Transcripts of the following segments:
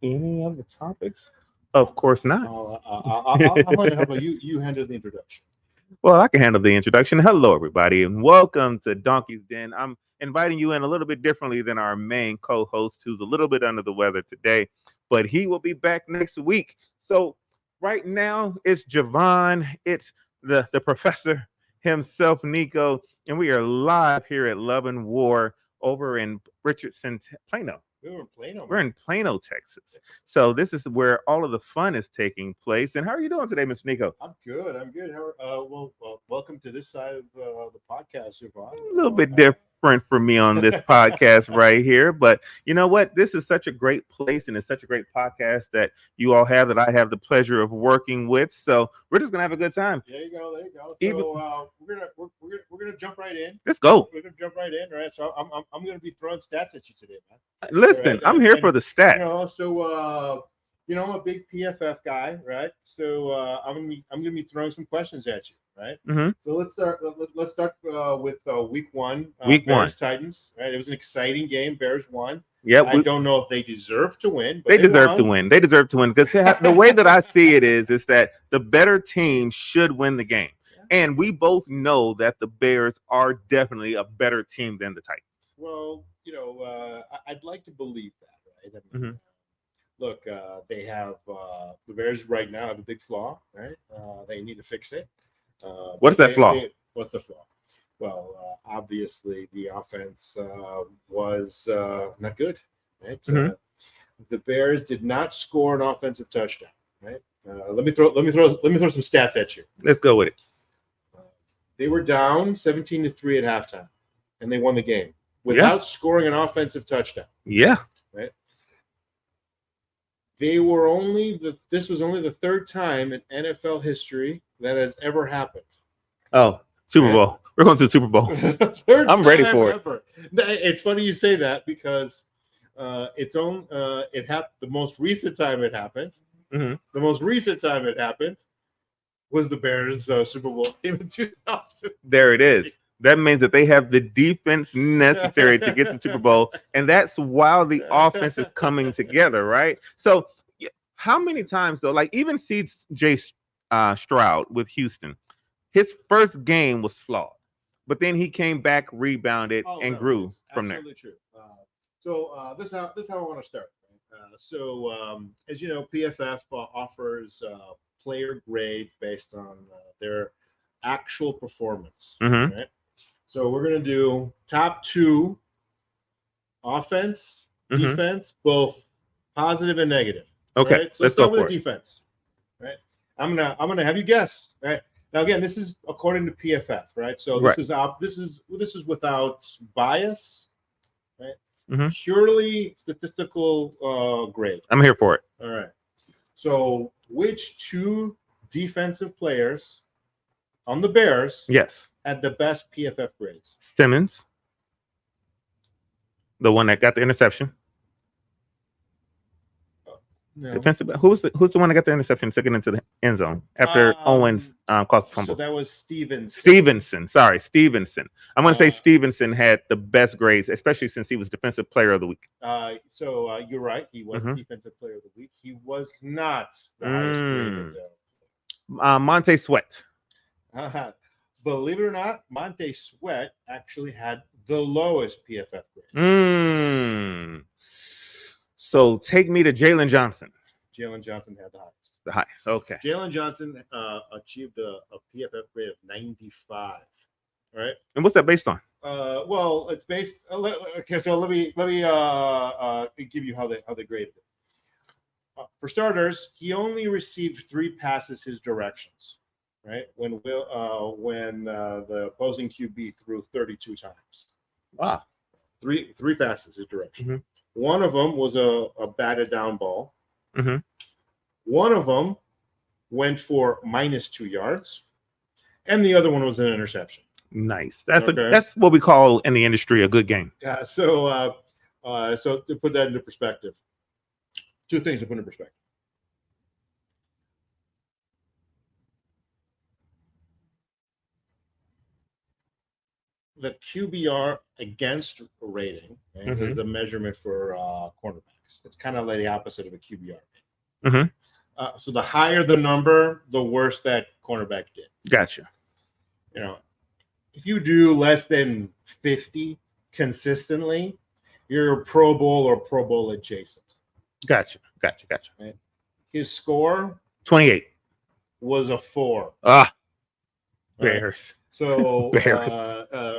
any of the topics? Of course not. How about you? You handle the introduction. Well, I can handle the introduction. Hello, everybody, and welcome to Donkey's Den. I'm inviting you in a little bit differently than our main co-host, who's a little bit under the weather today, but he will be back next week. So right now, it's Javon, it's the professor himself, Nico, and we are live here at Love and War over in Richardson, Plano. We were in Plano. We're in Plano, Texas. So this is where all of the fun is taking place. And how are you doing today, Mr. Nico? I'm good. I'm good. Welcome to this side of the podcast, Yvonne. A little bit different for me on this podcast right here, but you know what? This is such a great place and it's such a great podcast that you all have that I have the pleasure of working with. So we're just gonna have a good time. There you go. There you go. So we're gonna jump right in. Let's go. We're gonna jump right in, right? So I'm gonna be throwing stats at you today, man. Listen, right? I'm here for the stats. I'm a big PFF guy, right? So I'm gonna be throwing some questions at you, right? Mm-hmm. So let's start with week one. Week Bears, 1. Titans, right? It was an exciting game. Bears won. Yeah, I don't know if they deserve to win, but they deserve won. to win. They deserve to win because the way that I see it is that the better team should win the game, and we both know that the Bears are definitely a better team than the Titans. Well, I'd like to believe that, right? I mean, Mhm. Look, they have the Bears right now have a big flaw, right? They need to fix it. What's that flaw? What's the flaw? Well, obviously the offense was not good, right? Mhm. The Bears did not score an offensive touchdown, right? Let me throw some stats at you. Let's go with it. They were down 17-3 at halftime, and they won the game without scoring an offensive touchdown. Yeah. Right. This was only the third time in NFL history that has ever happened. Oh, Super Bowl. We're going to the Super Bowl. I'm ready for it. It's funny you say that because the most recent time it happened. Mm-hmm. The most recent time it happened was the Bears Super Bowl team in 2000. There it is. That means that they have the defense necessary to get to the Super Bowl, and that's while the offense is coming together, right? So, how many times though? Like even C.J. Stroud with Houston, his first game was flawed, but then he came back, rebounded, and grew from there. Absolutely true. This is how I want to start. As you know, PFF offers player grades based on their actual performance. Mm-hmm. Right? So we're going to do top 2 offense, defense, both positive and negative. Okay, right? So let's start go with for the defense. Right? I'm gonna have you guess. Right now, again, this is according to PFF. Right, so this is without bias. Right, purely statistical grade. I'm here for it. All right. So, which 2 defensive players on the Bears had the best PFF grades? Simmons, the one that got the interception. No. Defensive. Who's the one that got the interception, took it into the end zone after Owens caused the fumble? So that was Stevenson. Stevenson. I'm going to say Stevenson had the best grades, especially since he was Defensive Player of the Week. So you're right. He was Defensive Player of the Week. He was not the highest graded. Montez Sweat. Believe it or not, Montez Sweat actually had the lowest PFF grade. So take me to Jalen Johnson. Jalen Johnson had the highest. The highest. Okay. Jalen Johnson achieved a PFF grade of 95. All right. And what's that based on? Well, it's based. Okay, so let me give you how they graded it. For starters, he only received 3 passes his directions. Right when the opposing QB threw 32 times. Wow. Three passes his direction. Mm-hmm. One of them was a batted down ball. Mm-hmm. One of them went for -2 yards, and the other one was an interception. Nice. That's what we call in the industry a good game. Yeah. So to put that into perspective, 2 things to put in perspective. The QBR against rating is the measurement for cornerbacks. cornerbacks. It's kind of like the opposite of a QBR. Mhm. So the higher the number, the worse that cornerback did. Gotcha. You know, if you do less than 50 consistently, you're a Pro Bowl or Pro Bowl adjacent. Gotcha. Right? His score 28. was a 4. Ah, Right? Bears. So Bears.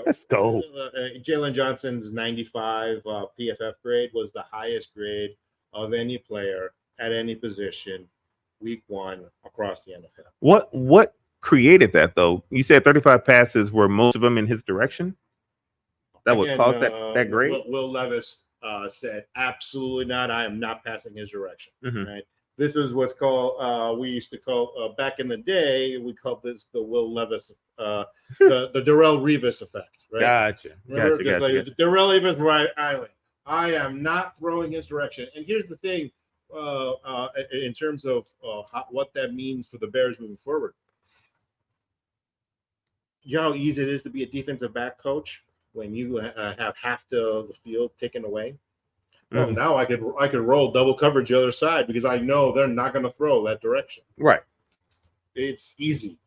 Let's go. Jalen Johnson's 95 PFF grade was the highest grade of any player at any position week 1 across the NFL. What created that though? You said 35 passes were most of them in his direction. That would Again, cause that grade. Will Levis said, absolutely not. I am not passing his direction. Mhm. Right. This is what's called, we used to call, back in the day, we called this the Will Levis, the Darrell Revis effect. Right. Gotcha. Remember, Gotcha. Gotcha. Darrell Revis, right island. I am not throwing his direction. And here's the thing, in terms of what that means for the Bears moving forward. You know how easy it is to be a defensive back coach when you have half the field taken away. Well, Mhm. now I could roll double coverage the other side because I know they're not going to throw that direction. Right. It's easy.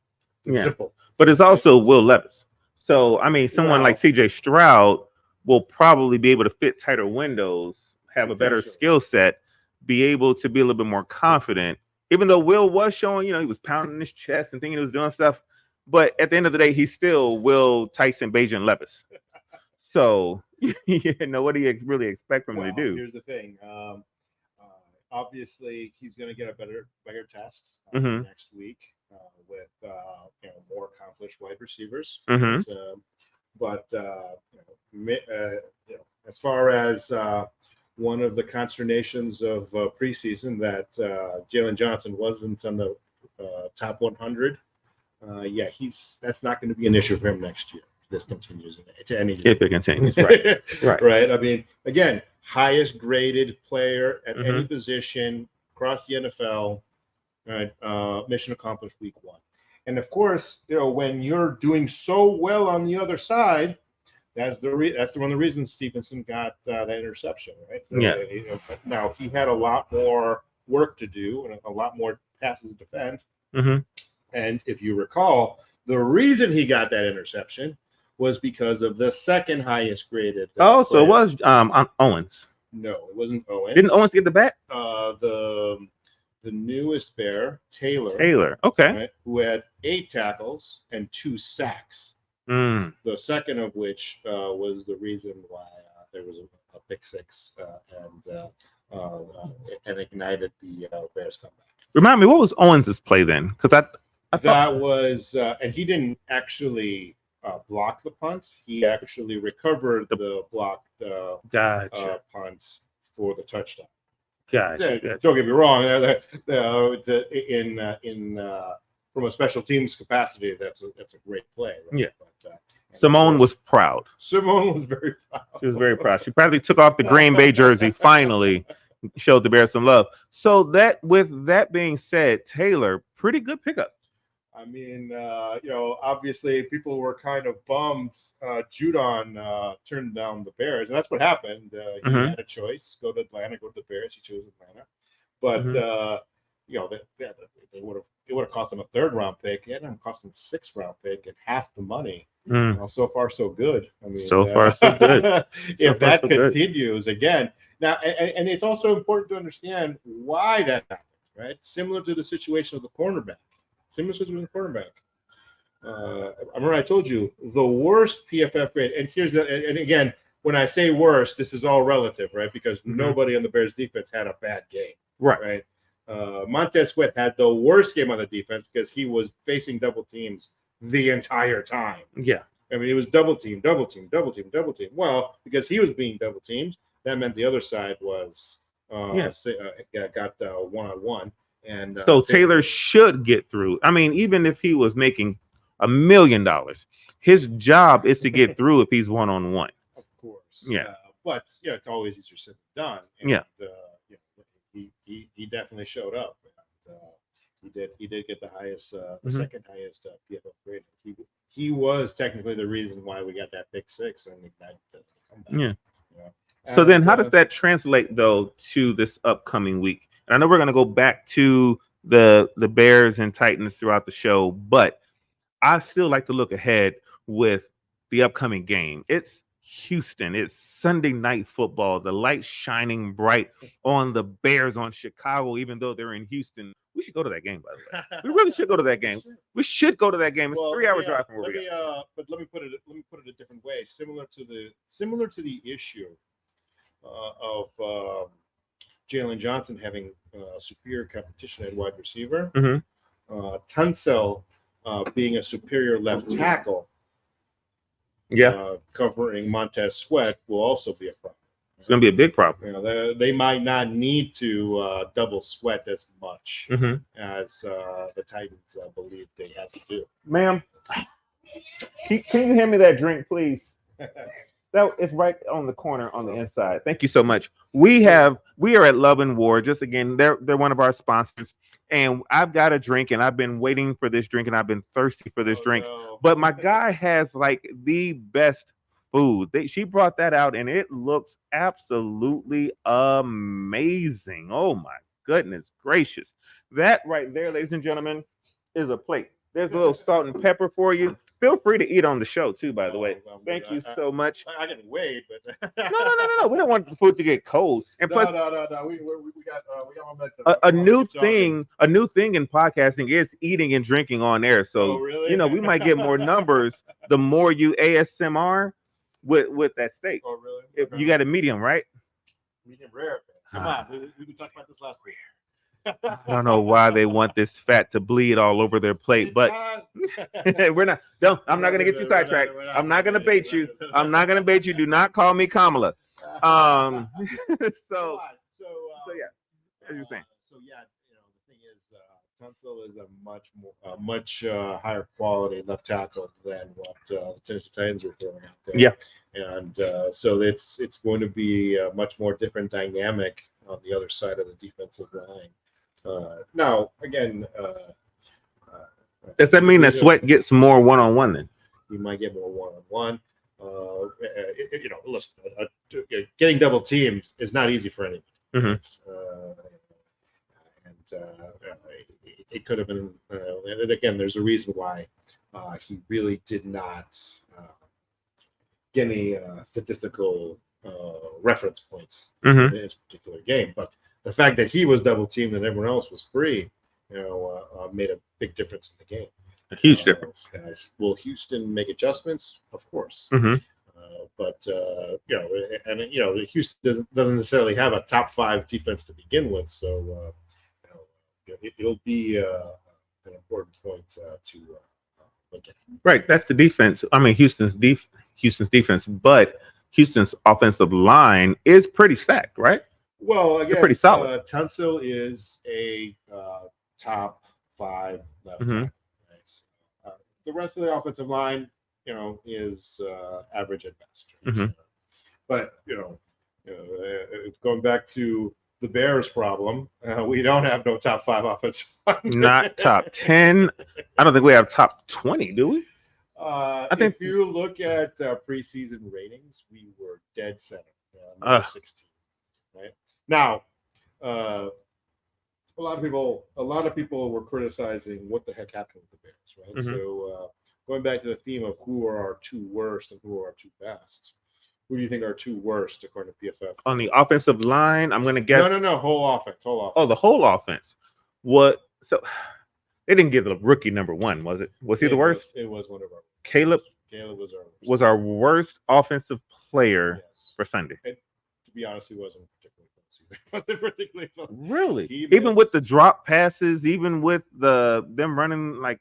It's Yeah. simple. But it's also Will Levis. So I mean, someone Wow. like CJ Stroud will probably be able to fit tighter windows, have a better Potentially. skill set, be able to be a little bit more confident. Even though Will was showing, he was pounding his chest and thinking he was doing stuff, but at the end of the day, he's still Will Tyson Bajan Levis. So what do you really expect from him to do? Here's the thing. Obviously, he's going to get a better test Mhm. next week with more accomplished wide receivers. Mhm. But as far as one of the consternations of preseason that Jalen Johnson wasn't on the top 100, that's not going to be an issue for him next year. This continues to any If it continues, right? Right. Right. I mean, again, highest graded player at any Mhm. position across the NFL. Right. Mission accomplished week 1. And of course, when you're doing so well on the other side, that's one of the reasons Stevenson got that interception, right? So, Yeah. Now he had a lot more work to do and a lot more passes to defend. Mhm. And if you recall, the reason he got that interception was because of the second highest graded. So it player. was Owens. No, it wasn't Owens. Didn't Owens get the bat? The newest Bear, Taylor. Okay. Right, who had 8 tackles and 2 sacks. Mm. The second of which was the reason why there was a pick 6 and ignited the Bears comeback. Remind me, what was Owens' play then? Because I thought that was, and he didn't actually block the punt. He actually recovered the blocked gotcha. punt for the touchdown. Gotcha. Don't get me wrong. From a special teams capacity, that's a great play. Right? Yeah. But, Simone was proud. Simone was very proud. She was very proud. She probably took off the Green Bay jersey finally, showed the Bears some love. So with that being said, Taylor, pretty good pickup. I mean, obviously people were kind of bummed. Judon turned down the Bears, and that's what happened. He Mhm. had a choice: go to Atlanta, go to the Bears. He chose Atlanta, but it would have cost him a 3rd round pick. It would have cost him a 6th round pick and half the money. Mm. So far, so good. I mean, So far, so good. If that continues again, now, and it's also important to understand why that happened. Right, similar to the situation of the cornerback. Similar to the cornerback. I remember I told you the worst PFF grade, and again, when I say worst, this is all relative, right? Because nobody on the Bears defense had a bad game, right? Montez Sweat had the worst game on the defense because he was facing double teams the entire time. Yeah, I mean, it was double team. Well, because he was being double teamed, that meant the other side was got one-on-one. And so Taylor should get through. I mean, even if he was making $1 million, his job is to get through if he's one-on-one. Of course. Yeah. But it's always easier said than done. And, he definitely showed up. And, he did get the highest, the second highest PFF grade. He was technically the reason why we got that pick 6 and ignited the comeback. Yeah. So then, how And, does that translate though to this upcoming week? And I know we're going to go back to the Bears and Titans throughout the show, but I still like to look ahead with the upcoming game. It's Houston. It's Sunday night football. The light shining bright on the Bears on Chicago, even though they're in Houston. We should go to that game, by the way. We really should go to that game. We should go to that game. It's a 3-hour drive from where we are. But let me put it a different way. Similar to the issue of Jalen Johnson having superior competition at wide receiver. Tunsil being a superior left tackle, covering Montez Sweat will also be a problem. It's going to be a big problem. You know, they might not need to double Sweat as much as the Titans believe they have to do. Ma'am, can you hand me that drink, please? That is right on the corner on the inside. Thank you so much. We are at Love and War. Just again, they're one of our sponsors, and I've got a drink, and I've been waiting for this drink, and I've been thirsty for this drink. No. But my guy has like the best food. She brought that out, and it looks absolutely amazing. Oh my goodness gracious! That right there, ladies and gentlemen, is a plate. There's a little salt and pepper for you. Feel free to eat on the show too, by the way. Thank you so much. I can wait, but No. We don't want the food to get cold. And plus, no. We got momentum. a new thing in podcasting is eating and drinking on air. So really? you know, we might get more numbers the more you ASMR with that steak. Oh really? If you got a medium, right? Medium rare. Come on, we talked about this last week. I don't know why they want this fat to bleed all over their plate, but we're not. No, I'm not going to get you sidetracked. I'm not going to bait you. I'm not going to bait you. Do not call me Kamala. So yeah, as you're saying. So yeah, you know, the thing is, Tunsil is a much higher quality left tackle than what the Tennessee Titans are throwing out there. Yeah, and so it's going to be a much more different dynamic on the other side of the defensive line. Now, again, does that mean that Sweat gets more one-on-one then? You might get more one-on-one. You know, listen, getting double teamed is not easy for anybody. It could have been. Again, there's a reason why he really did not get any statistical reference points in this particular game, but the fact that he was double teamed and everyone else was free, you know, made a big difference in the game. A huge difference. Will Houston make adjustments? Of course. But you know, and you know, Houston doesn't necessarily have a top 5 defense to begin with, so you know, it'll be an important point to look at. Right, that's the defense. I mean, Houston's defense, but Houston's offensive line is pretty stacked, right? Well, again, they're pretty solid. Tunsil is a top 5 left tackle. Right? The rest of the offensive line, you know, is average at best. But you know, going back to the Bears problem, we don't have no top 5 offensive line. Not top 10. I don't think we have top 20, do we? I think if you look at preseason ratings, we were dead center, number 16. Right now, a lot of people were criticizing what the heck happened with the Bears, right? So going back to the theme of who are our 2 worst and who are our 2 best, who do you think are 2 worst according to PFF? On the offensive line, I'm going to guess. No, whole offense. Oh, the whole offense. What? So they didn't give the rookie number 1, was it? Was he the worst? It was one of our. Caleb was our worst offensive player for Sunday. And to be honest, he wasn't particularly close. Really? Even with the drop passes, even with them running like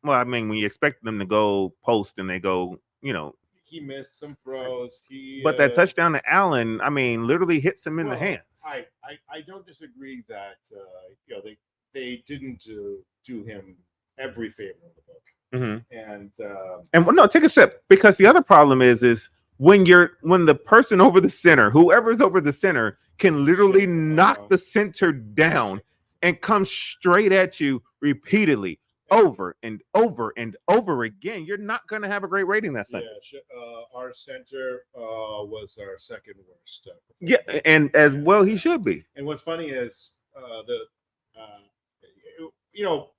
well, I mean, when you expect them to go post and they go, you know. He missed some throws. But that touchdown to Allen, I mean, literally hits him in the hands. I don't disagree that you know, they didn't do him every favor in the book. And no, take a sip, because the other problem is when the person over the center, whoever's over the center, can literally knock the center down and come straight at you repeatedly. over and over and over again, you're not going to have a great rating that Sunday. Our center was our second worst. Yeah, and as well he should be. And what's funny is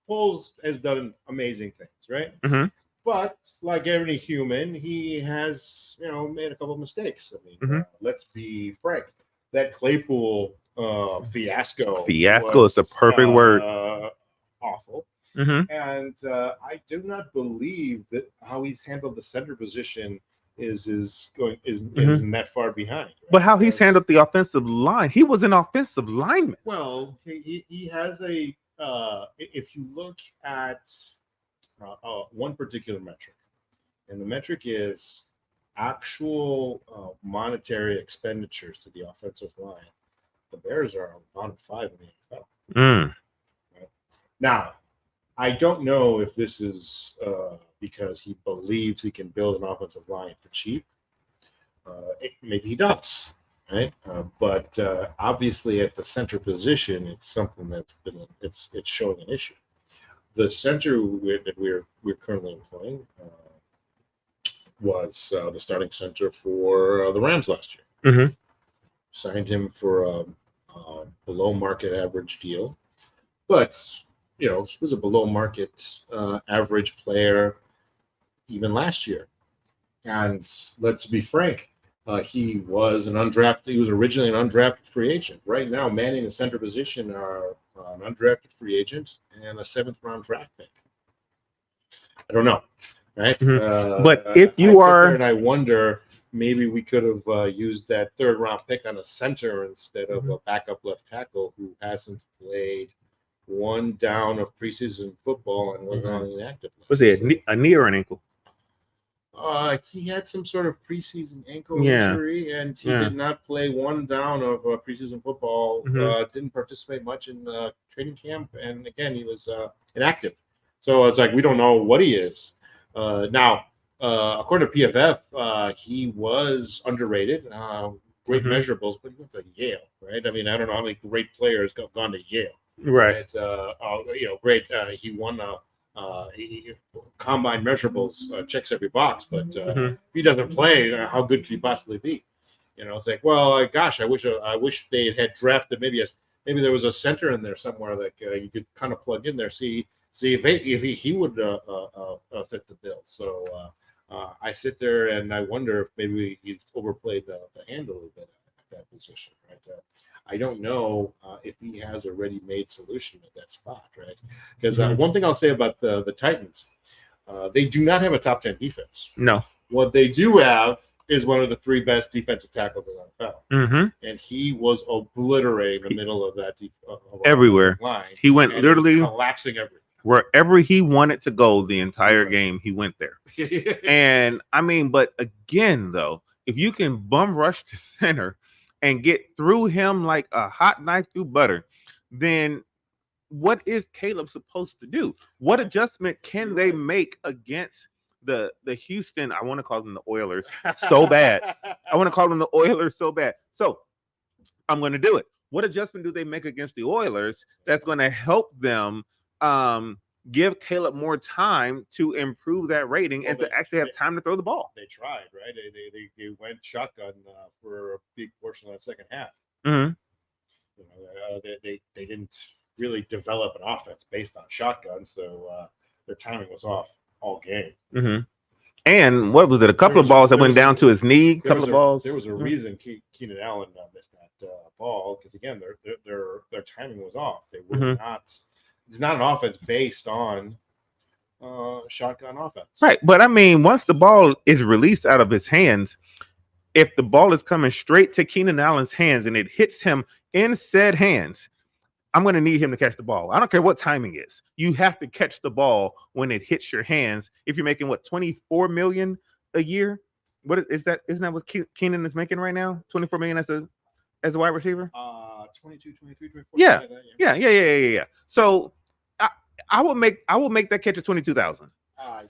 Poles has done amazing things, right? Mhm. But like every human, he has made a couple of mistakes. I mean, let's be frank. That Claypool fiasco Is the perfect word. Awful. Mhm. And I do not believe that how he's handled the center position isn't that far behind. Right? But how he's handled the offensive line, he was an offensive lineman. Well, he has a. If you look at one particular metric, and the metric is actual monetary expenditures to the offensive line, the Bears are on bottom 5 in the NFL. Right? Now, I don't know if this is because he believes he can build an offensive line for cheap. Maybe he does, right? But obviously, at the center position, it's something that's been it's showing an issue. The center that we're currently employing was the starting center for the Rams last year. Mm-hmm. Signed him for a below market average deal, but he was a below market average player even last year. And let's be frank, he was originally an undrafted free agent. Right now, manning the center position are an undrafted free agent and a 7th round draft pick. I don't know, right? Mm-hmm. But if you are, and I wonder, maybe we could have used that 3rd round pick on a center instead of a backup left tackle who hasn't played one down of preseason football and was not inactive. Was it a knee or an ankle? He had some sort of preseason ankle injury, and he did not play one down of preseason football. Didn't participate much in training camp, and again, he was inactive. So it's like we don't know what he is. Now, according to PFF, he was underrated. Great measurables, but he went to Yale, right? I mean, I don't know how many great players have gone to Yale. Right. Great. He won combine measurables, checks every box, but if he doesn't play, how good could he possibly be? It's like, well, gosh, I wish they had drafted maybe there was a center in there somewhere that you could kind of plug in there, see if he would fit the bill. So I sit there and I wonder if maybe he's overplayed the hand a little bit at that position, right? I don't know if he has a ready-made solution at that spot, right? Because one thing I'll say about the Titans, they do not have a top 10 defense. No. What they do have is one of the 3 best defensive tackles in the NFL. Mm-hmm. And he was obliterating the middle of that everywhere. Line. He went literally collapsing everything. Wherever he wanted to go the entire game, he went there. And I mean, but again, though, if you can bum rush the center and get through him like a hot knife through butter, then what is Caleb supposed to do? What adjustment can they make against the Houston? I want to call them the Oilers so bad. I want to call them the Oilers so bad. So I'm going to do it. What adjustment do they make against the Oilers that's going to help them give Caleb more time to improve that rating and to actually have time to throw the ball? They tried, right? They went shotgun for a big portion of that second half. Mm-hmm. They didn't really develop an offense based on shotgun, so their timing was off all game. Mm-hmm. And what was it? A couple of balls that went down to his knee. Couple of balls. There was a reason Keenan Allen missed that ball because again, their timing was off. They were not. It's not an offense based on shotgun offense. Right. But I mean, once the ball is released out of his hands, if the ball is coming straight to Keenan Allen's hands and it hits him in said hands, I'm going to need him to catch the ball. I don't care what timing is. You have to catch the ball when it hits your hands. If you're making $24 million a year, what is that? Isn't that what Keenan is making right now? $24 million as a wide receiver? 22, 23, 24. Yeah. So I will make that catch at 22,000.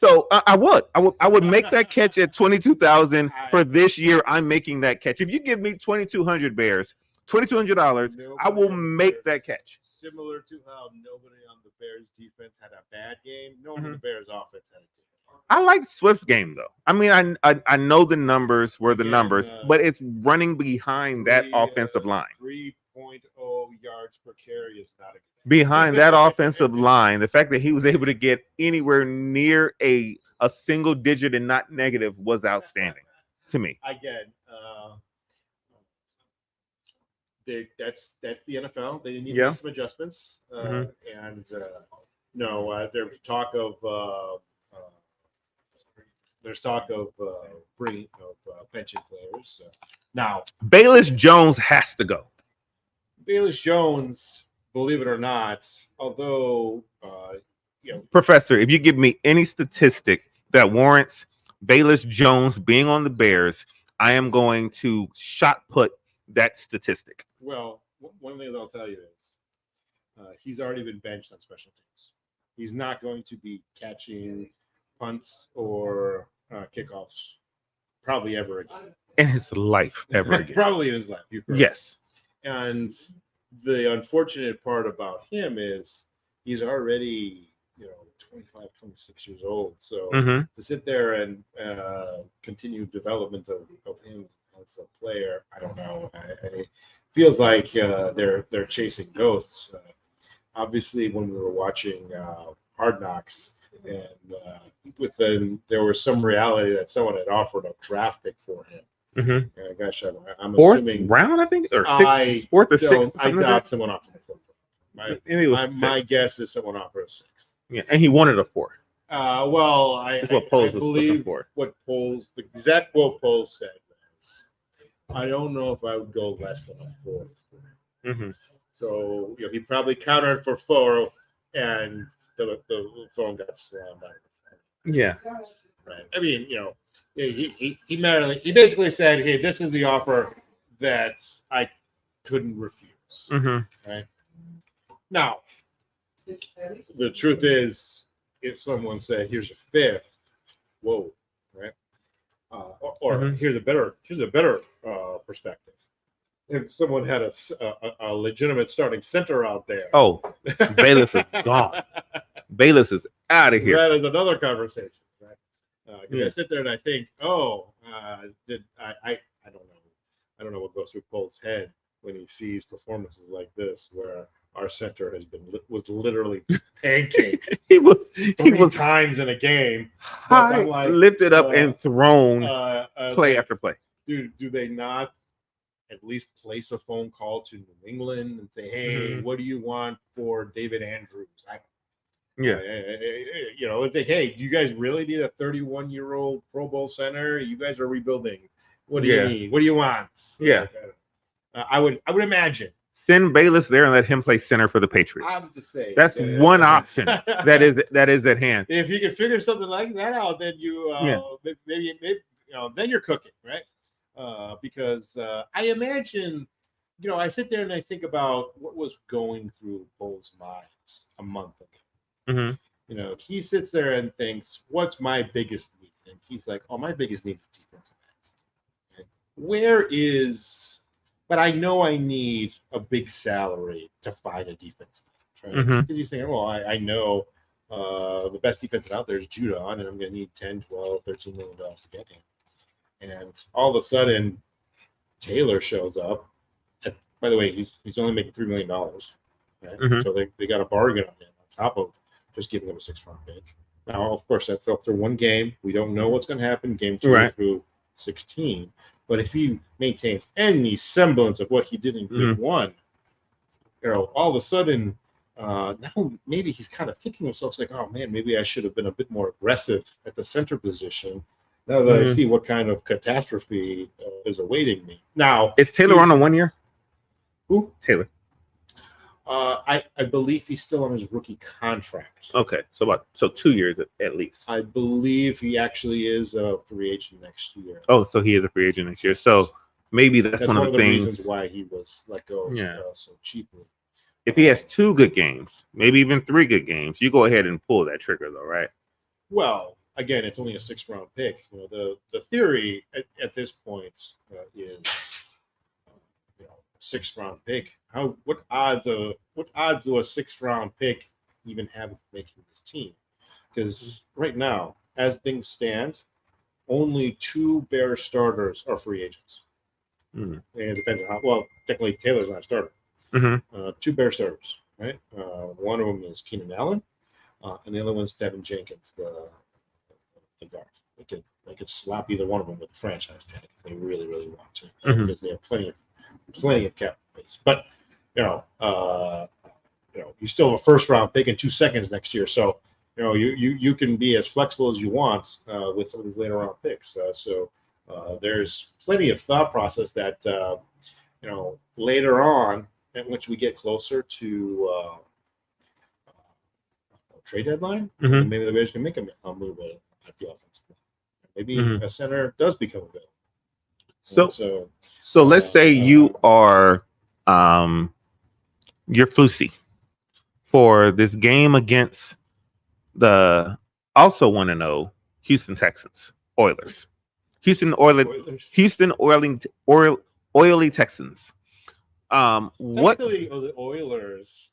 So I would make that catch at 22,000 for this year. I'm making that catch. If you give me 2,200 Bears $2,200. I will Nobody on the make Bears. that catch. Similar to how nobody on the Bears defense had a bad game, no one Mhm. on the Bears offense had a good game. I like Swift's game though. I mean, I know the numbers were the Again, numbers, but it's running behind that offensive line. 3.0 yards per carry is not a good Behind that offensive line, the fact that he was able to get anywhere near a single digit and not negative was outstanding to me. Again, that's the NFL. They need to Yeah. make some adjustments, Mhm. and there's talk of bringing pension players. Now, Bayless Jones has to go. Bayless Jones, believe it or not, although Professor, if you give me any statistic that warrants Bayless Jones being on the Bears, I am going to shot put that statistic. well, one thing that I'll tell you is he's already been benched on special teams. He's not going to be catching punts or kickoffs probably ever again. In his life, ever again. Probably in his life. Yes. And the unfortunate part about him is he's already, 25, 26 years old. So Mhm. to sit there and continue development of him as a player, I don't know. It feels like they're chasing ghosts. Obviously, when we were watching Hard Knocks, and there was some reality that someone had offered a draft pick for him. Mhm. Gosh, I'm Fourth assuming round, I think, or I sixth, fourth or don't- sixth. I doubt someone offered a fourth. My My guess is someone offered a sixth. yeah, and he wanted a fourth. Well, That's what Poles was looking believe for. what Poles, the exact quote Poles said was, I don't know if I would go less than a fourth. Mm-hmm. So he probably countered for four, and the phone got slammed out. Yeah. Right. I mean, he basically said, "Hey, this is the offer that I couldn't refuse." Mm-hmm. Right. Now, the truth is, if someone said, "Here's a fifth," whoa, right? Or Mhm. here's a better perspective. If someone had a legitimate starting center out there, Oh, Bayless is gone. Bayless is out of here. that is another conversation, right? Because Yeah. I sit there and I think, I don't know what goes through Pole's head when he sees performances like this, where our center was literally pancaked he 3 was times in a game. high, I'm like, lifted up and thrown play like, after play. do they not at least place a phone call to New England and say, hey, Mhm. what do you want for David Andrews? Yeah. It's like, hey, do you guys really need a 31-year-old Pro Bowl center? You guys are rebuilding. What do you need? What do you want? Yeah. I would imagine. Send Bayless there and let him play center for the Patriots. I'm just saying. That's one option that is at hand. If you can figure something like that out, then maybe then you're cooking, right? Because I imagine, I sit there and I think about what was going through Pole's mind a month ago. Mm-hmm. He sits there and thinks, what's my biggest need? And he's like, my biggest need is defensive end. But I know I need a big salary to find a defensive end, right? Because he's thinking, well, I know the best defensive out there is Judon, and I'm going to need 10, 12, $13 million to get him. And all of a sudden, Taylor shows up. By the way, he's only making $3 million. Right? Mm-hmm. So they got a bargain on him on top of just giving him a 6th-round pick. Now, of course, that's after one game. We don't know what's going to happen game 2 through 16. But if he maintains any semblance of what he did in game 1, all of a sudden, now maybe he's kind of thinking to himself, like, oh man, maybe I should have been a bit more aggressive at the center position. Now that I see what kind of catastrophe is awaiting me. Now, is Taylor on a 1 year? Who? Taylor. I believe he's still on his rookie contract. Okay, so 2 years at least. I believe he actually is a free agent next year. Oh, so he is a free agent next year. So maybe that's one of the things. Reasons why he was let go so cheaply. If he has 2 good games, maybe even 3 good games, you go ahead and pull that trigger, though, right? Well, again, it's only a 6th-round pick. The theory at this point is, 6th round pick. What odds do a 6th round pick even have of making this team? Because right now, as things stand, only 2 Bears starters are free agents. Mm. And it depends on how well. Technically, Taylor's not a starter. Mm-hmm. 2 Bears starters, right? One of them is Keenan Allen, and the other one's Devin Jenkins, the guard. They could slap either one of them with a franchise tag if they really, really want to, because they have plenty of cap space. But you still have a 1st round pick and 2 seconds next year, so you can be as flexible as you want with some of these later round picks. So there's plenty of thought process that later on, at which we get closer to trade deadline, maybe the Bears can make a move at the offensive line. Maybe a center does become available. So let's say you are you're Fusi for this game against the also 1-0 Houston Texans Oilers. Houston Oily Texans. What? Technically, the Oilers.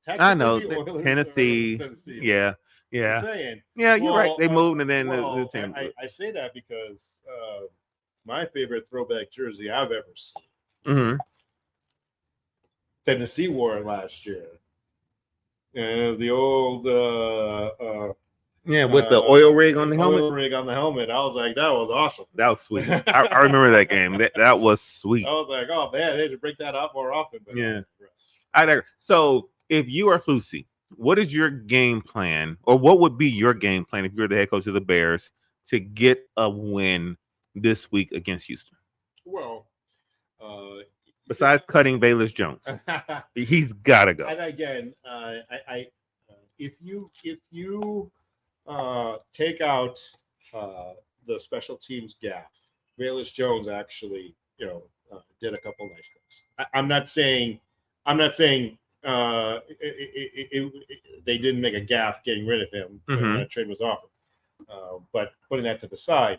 I know the Oilers Tennessee. Tennessee. Yeah. I'm saying, Yeah, you're right. They moved and then the team. I say that because my favorite throwback jersey I've ever seen. Mm-hmm. Tennessee wore it last year. And the old with the oil rig on the helmet. Oil rig on the helmet. I was like, that was awesome. That was sweet. I remember that game. That was sweet. I was like, oh man, they should break that up more often. But So if you are Fusi, what is your game plan, or what would be your game plan if you're the head coach of the Bears to get a win this week against Houston? Well, besides cutting Bayless Jones, he's got to go. And again, if you take out the special teams gap, Bayless Jones actually did a couple nice things. I'm not saying they didn't make a gaffe getting rid of him when that trade was offered. But putting that to the side,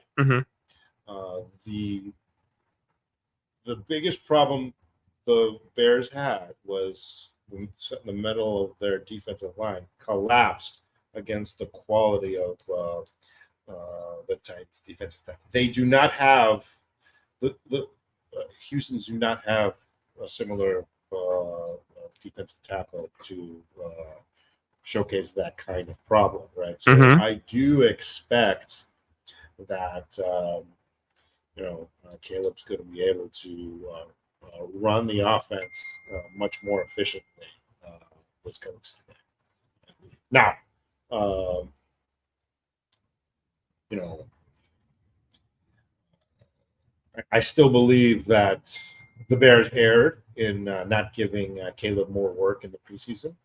the biggest problem the Bears had was when the middle of their defensive line collapsed against the quality of the Titans' defensive attack. They do not have the Houston's do not have a similar defensive tackle to showcase that kind of problem, right? So I do expect that Caleb's going to be able to run the offense much more efficiently this coming Sunday. Now, I still believe that the Bears erred in not giving Caleb more work in the preseason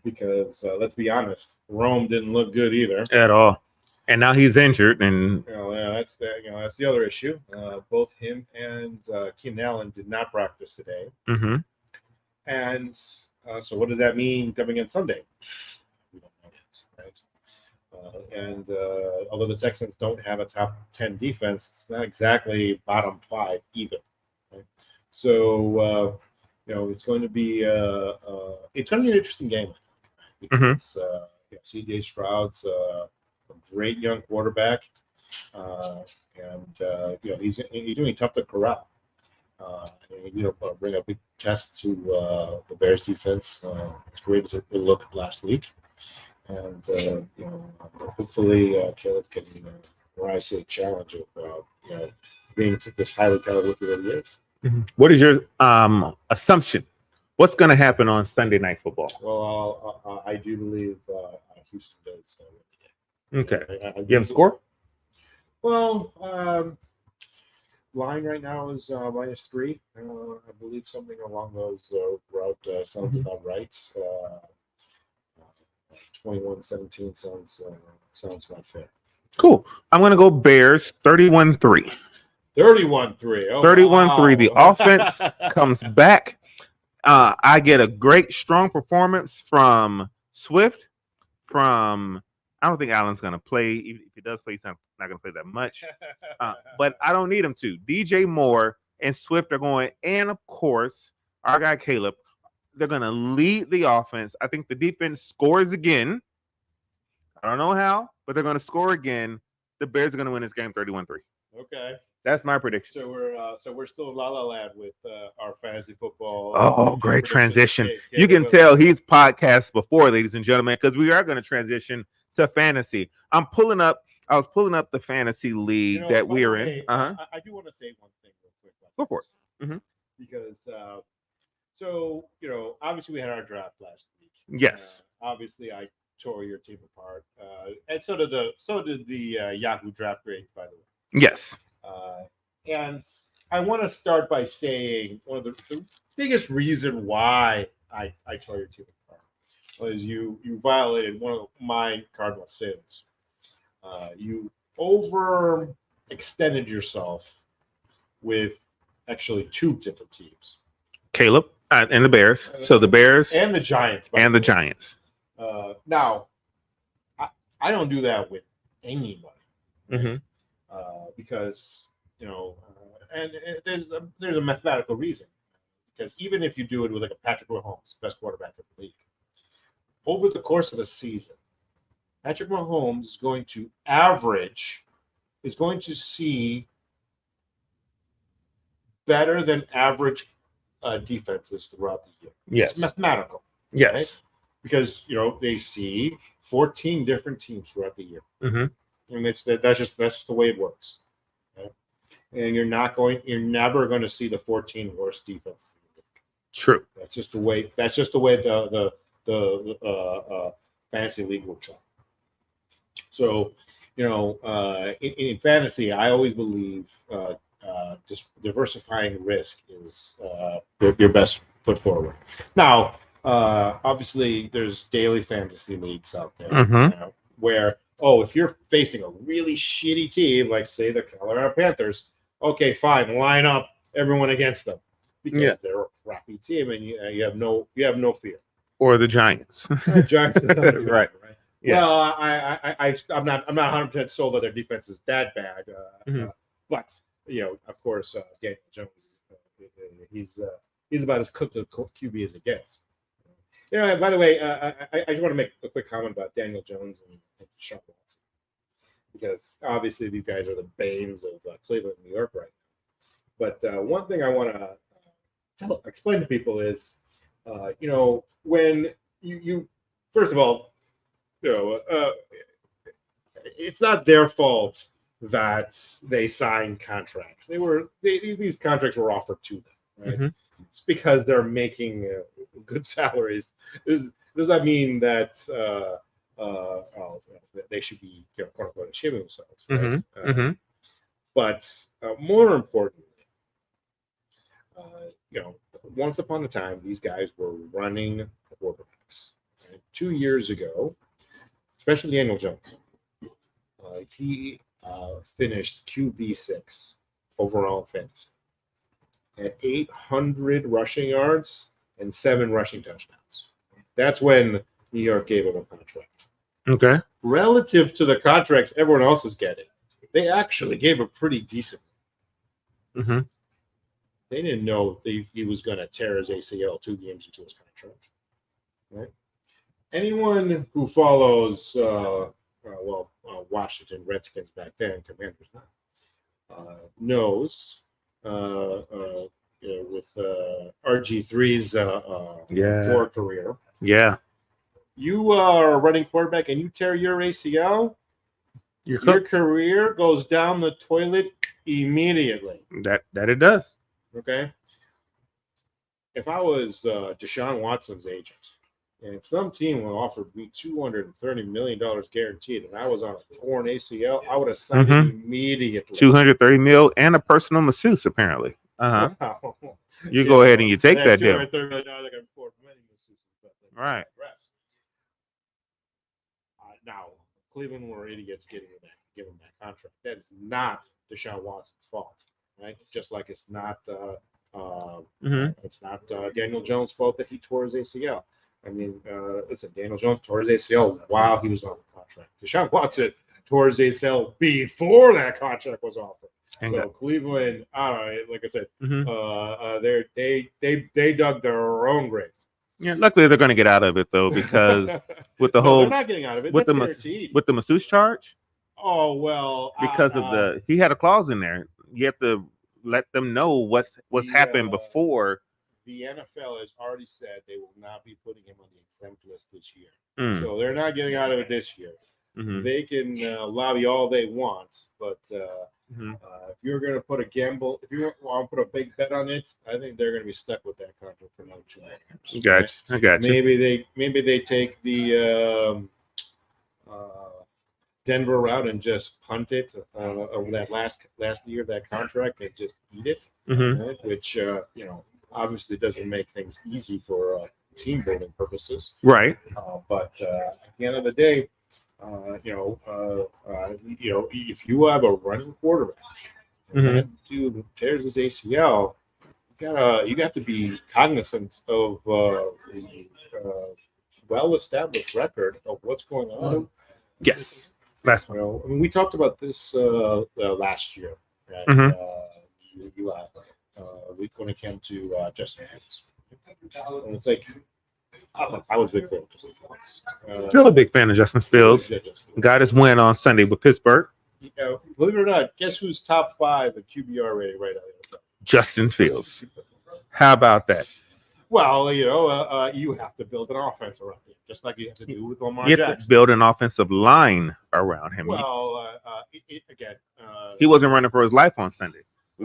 because let's be honest, Rome didn't look good either at all, and now he's injured, and that's the other issue. Both him and Keenan Allen did not practice today, and so what does that mean coming in Sunday? We don't know yet, right? And although the Texans don't have a top 10 defense, it's not exactly bottom 5 either. Right? So it's going to be an interesting game, I think, because C.J. Stroud's a great young quarterback, and he's doing tough to corral. Bring a big test to the Bears defense. As great as it looked last week. And hopefully Caleb can rise to the challenge of being this highly talented rookie that he is. What is your assumption? What's going to happen on Sunday Night Football? Well, I do believe Houston does. Okay. You have a score? Well, line right now is -3. I believe something along those route sounds about right. 21-17 sounds about fair. Cool. I'm going to go Bears 31-3. 31-3. Oh, 31-3. The wow. offense comes back. I get a great, strong performance from Swift. I don't think Allen's going to play. Even if he does play, he's not going to play that much. But I don't need him to. DJ Moore and Swift are going, and of course, our guy Caleb, they're going to lead the offense. I think the defense scores again. I don't know how, but they're going to score again. The Bears are going to win this game 31-3. Okay. That's my prediction. So we're still in La La Land with our fantasy football. Oh, great transition. Caleb You can and- tell he's podcast before, ladies and gentlemen, because we are going to transition to fantasy. I was pulling up the fantasy league that by we the are way, in. Uh-huh. I do want to say one thing real quick. Go for it. this, Mhm. Because obviously we had our draft last week. Yes. Obviously I tore your team apart, and so did the Yahoo draft grades, by the way. Yes. And I want to start by saying one of the biggest reason why I tore your team apart was you violated one of my cardinal sins. You overextended yourself with actually two different teams. Caleb and the Bears. So the Bears and the Giants. and the Giants. Now, I don't do that with anybody. Mhm. Because and there's a mathematical reason. Because even if you do it with like a Patrick Mahomes, best quarterback in the league, over the course of a season, Patrick Mahomes is going to see better than average defenses throughout the year. Yes. It's mathematical. Yes. Right? Because they see 14 different teams throughout the year. Mhm. And that's just the way it works. Okay? And you're never going to see the 14 worst defenses in the league. True. That's just the way the fantasy league works out. So, in fantasy, I always believe just diversifying risk is your best foot forward. Now, obviously, there's daily fantasy leagues out there Mhm. where, if you're facing a really shitty team, like say the Colorado Panthers, okay, fine, line up everyone against them because they're a crappy team, and you have no fear. Or the Giants. Giants, Right. Yeah. Well, I'm not 100% sold that their defense is that bad, Mhm. but of course, Daniel Jones, he's about as cooked a QB as it gets. By the way, I just want to make a quick comment about Daniel Jones and Deshaun Watson, because obviously these guys are the banes of Cleveland, New York right now. But one thing I want to explain to people is, when you first of all, it's not their fault that they signed contracts. These contracts were offered to them, right? Mhm. Just because they're making good salaries does that mean that they should be quote unquote achieving themselves, right? Mhm. Mhm. But more importantly, once upon a time, these guys were running quarterbacks. Right? 2 years ago, especially Daniel Jones, he finished QB6 overall fantasy at 800 rushing yards and 7 rushing touchdowns. That's when New York gave him a contract. Okay. Relative to the contracts everyone else is getting, they actually gave a pretty decent. Mhm. They didn't know he was going to tear his ACL 2 games into his contract. Right? Anyone who follows, Washington Redskins back then, Commanders now, knows with RG3's poor career. Yeah. You are a running quarterback and you tear your ACL, your career goes down the toilet immediately. That it does. Okay. If I was Deshaun Watson's agent and some team offered me $230 million guaranteed and I was on a torn ACL, I would have signed it immediately. 230 mil and a personal masseuse, apparently. Wow. You go ahead and you take that deal. $230 million I can afford many masseuses, but Right. Now, Cleveland were idiots giving him that contract. That is not Deshaun Watson's fault, right? Just like it's not Daniel Jones' fault that he tore his ACL. I mean, listen, Daniel Jones tore his ACL while he was on the contract. Deshaun Watson tore his ACL before that contract was offered. And So Cleveland, I don't know. Like I said, Mhm. they dug their own grave. Yeah, luckily they're going to get out of it though, because with the No, they're whole not getting out of it. with That's the guaranteed. with the masseuse charge, Oh well, because of he had a clause in there. You have to let them know what's happened before. the NFL has already said they will not be putting him on the exempt list this year. Mm. So they're not getting out of it this year. Mhm. They can lobby all they want, but Mhm. if you're going to put a gamble, if you want to put a big bet on it, I think they're going to be stuck with that contract for another 2 years. Gotcha. I got you. Maybe they take the Denver route and just punt it over that last year of that contract and just eat it, Mhm. right? Which obviously doesn't make things easy for team building purposes. Right. But at the end of the day, if you have a running quarterback and Mhm. that dude tears his ACL, you have to be cognizant of the well-established record of what's going on. Yes. Last one. I mean, we talked about this last year, right? Mhm. When it came to Justin Fields. And it's like, I was a big fan of Justin Fields. Still a big fan of Justin Fields. Got his win on Sunday with Pittsburgh. Believe it or not, guess who's top 5 in QBR rating right now? Justin Fields. How about that? Well, you have to build an offense around him, just like you have to do with Lamar You have Jackson. to build an offensive line around him. Well, again, he wasn't running for his life on Sunday.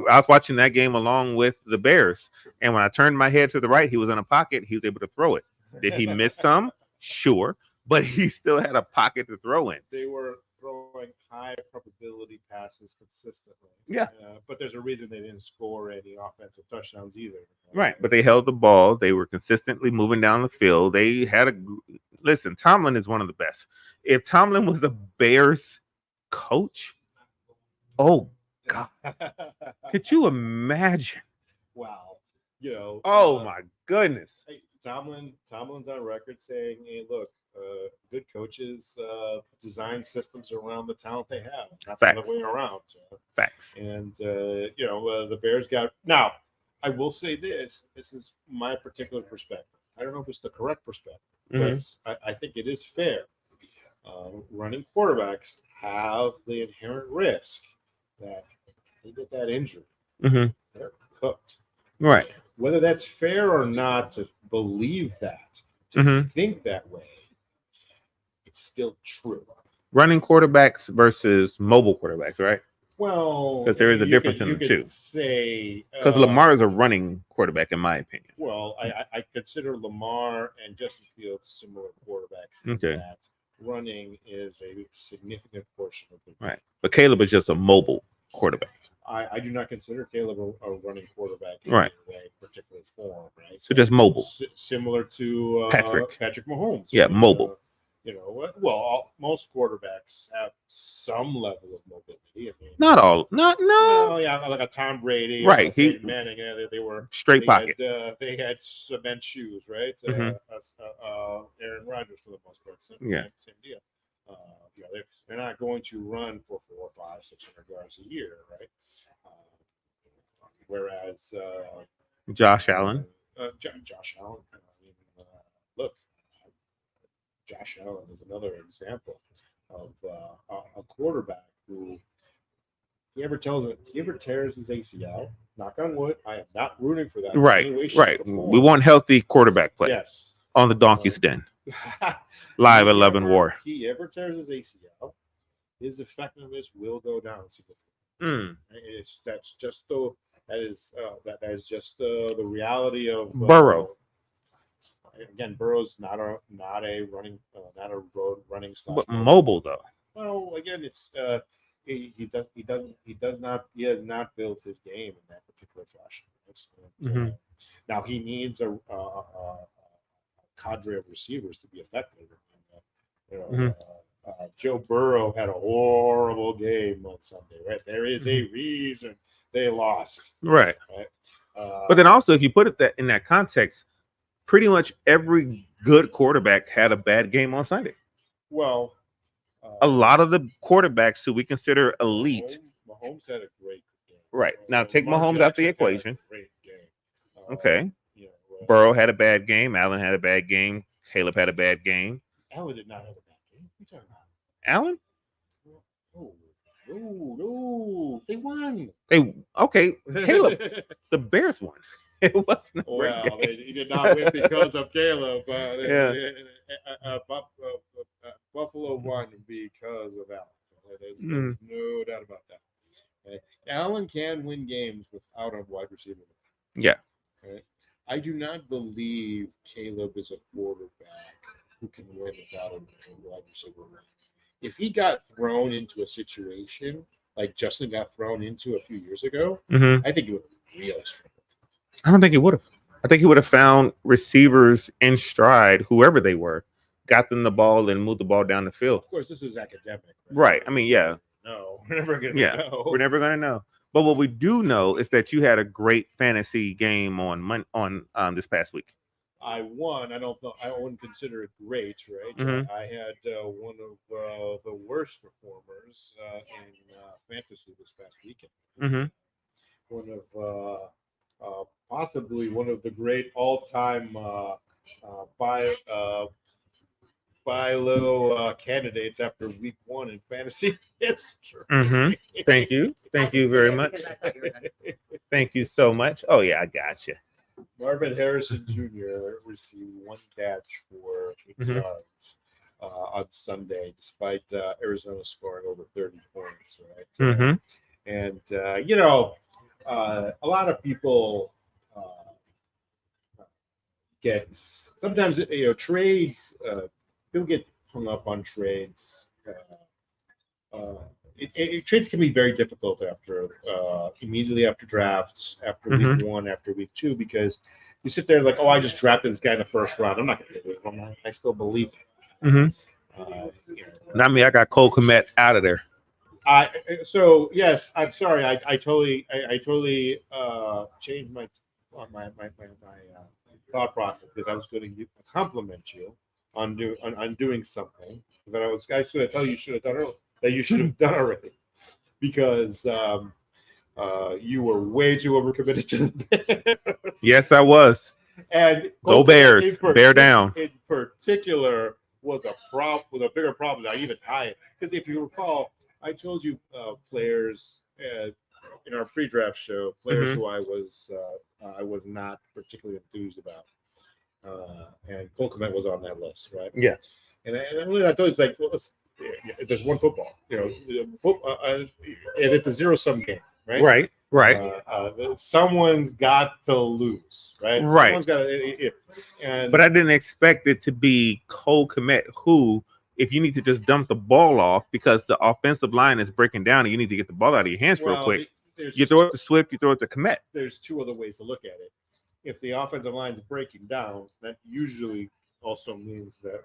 I was watching that game along with the Bears, and when I turned my head to the right, he was in a pocket. He was able to throw it. Did he miss some? Sure, but he still had a pocket to throw in. They were throwing high probability passes consistently. Yeah, but there's a reason they didn't score any offensive touchdowns either. Right, but they held the ball. They were consistently moving down the field. They had listen. Tomlin is one of the best. If Tomlin was a Bears coach, oh God, could you imagine? Wow, oh my goodness. Hey, Tomlin's on record saying, "Hey, look, good coaches design systems around the talent they have, not the other way around." Facts. And the Bears got now. I will say this is my particular perspective. I don't know if it's the correct perspective, but I think it is fair. Running quarterbacks have the inherent risk that they get that injury. They're cooked. Right. Whether that's fair or not to believe that, to think that way, it's still true. Running quarterbacks versus mobile quarterbacks, right? Well, because there is a difference in the two. Because Lamar is a running quarterback, in my opinion. Well, I consider Lamar and Justin Fields similar quarterbacks. Okay. That running is a significant portion of the right. But Caleb is just a mobile quarterback. I do not consider Caleb a running quarterback in right. any way, particular form. Right. So just mobile. Similar to Patrick Mahomes. Yeah, mobile. Most quarterbacks have some level of mobility. I mean, not all. No. Well, yeah, like a Tom Brady, right? Manning. They were straight pocket. They had cement shoes, right? Aaron Rodgers for the most part. Same deal. They're not going to run for 400, 500, 600 yards a year, right? Whereas Josh Allen. Josh Allen. Look. Josh Allen is another example of a quarterback who he ever tears his ACL. Knock on wood. I am not rooting for that. Right. We want healthy quarterback play. Yes. On the Donkey's Den. Live at 11 War. He ever tears his ACL, his effectiveness will go down significantly. That's just the reality of Burrow. Again, Burrow's not a road running style. But mobile though. Well, again, it's he has not built his game in that particular fashion. Now he needs a cadre of receivers to be effective. Joe Burrow had a horrible game on Sunday. Right, there is a reason they lost. Right. But then also, if you put it in that context, pretty much every good quarterback had a bad game on Sunday. Well, a lot of the quarterbacks who we consider elite. Mahomes had a great Right. Now take Lamar Mahomes out the Jackson had a equation. Great game. Okay. You know, Burrow had a bad game. Allen had a bad game. Caleb had a bad game. Allen did not have a bad game. What are you talking about? Allen? Oh, no, they won. Okay. Caleb, the Bears won. It wasn't a great Well, game. he did not win because of Caleb. Yeah. Buffalo won because of Allen. There's Mm. no doubt about that. Okay? Allen can win games without a wide receiver. Yeah. Okay? I do not believe Caleb is a quarterback who can win without a wide receiver. If he got thrown into a situation like Justin got thrown into a few years ago, Mhm. I think it would really struggle. I don't think he would have. I think he would have found receivers in stride, whoever they were, got them the ball and moved the ball down the field. Of course, this is academic. Right. I mean, yeah. No, we're never gonna Yeah. know. We're never gonna know. But what we do know is that you had a great fantasy game on this past week. I won. I don't know. I wouldn't consider it great, right? Mhm. I had one of the worst performers in fantasy this past weekend. Mhm. One of possibly one of the great all-time buy low candidates after week one in fantasy history. Mhm. Thank you. Thank you very much. Thank you so much. Oh yeah, I got you. Marvin Harrison Jr. received one catch for 8 Mhm. yards on Sunday, despite Arizona scoring over 30 points, right? Mhm. And you know, a lot of people get sometimes trades. People get hung up on trades. Trades can be very difficult after immediately after drafts, after Mhm. week one, after week two, because you sit there like, oh, I just drafted this guy in the first round. I'm not going to get him. I still believe him. Mhm. Not me. I got Cole Kmet out of there. So yes, I'm sorry. I totally changed my thought process because I was going to compliment you on doing something that I should have told you should have done earlier, that you should have done already, because you were way too overcommitted to the Bears. Yes, I was. And Go Bears. Bear down. In particular, was a bigger problem than even I. Because if you recall, I told you players in our pre-draft show, players Mhm. who I was not particularly enthused about, and Cole Kmet was on that list, right? Yeah. And I thought it's like, well, there's one football, and it's a zero-sum game, right? Right. Someone's got to lose, right? Right. Someone's got to. And But I didn't expect it to be Cole Kmet, who, if you need to just dump the ball off because the offensive line is breaking down and you need to get the ball out of your hands real quick, you throw it to Swift, you throw it to Kmet. There's two other ways to look at it. If the offensive line is breaking down, that usually also means that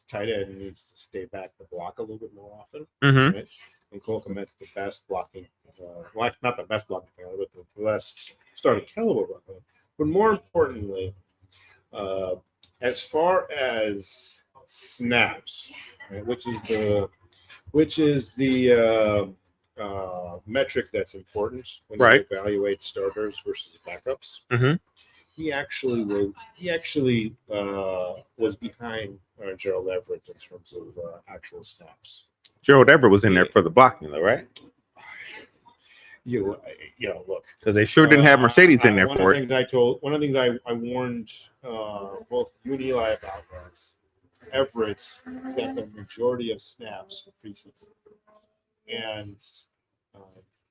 tight end needs to stay back to block a little bit more often. Mhm. Right? And Cole Kmet's the best blocking, well, not the best blocking player, but the best starting caliber blocking. But more importantly, as far as snaps, right, which is the metric that's important when Right. you evaluate starters versus backups. Mhm. He actually was behind Gerald Everett in terms of actual snaps. Gerald Everett was in there for the blocking, though, right? Look, Because they sure didn't have Mercedes in there one for of the it. things one of the things I warned both you and Eli about was Everett got the majority of snaps in preseason, and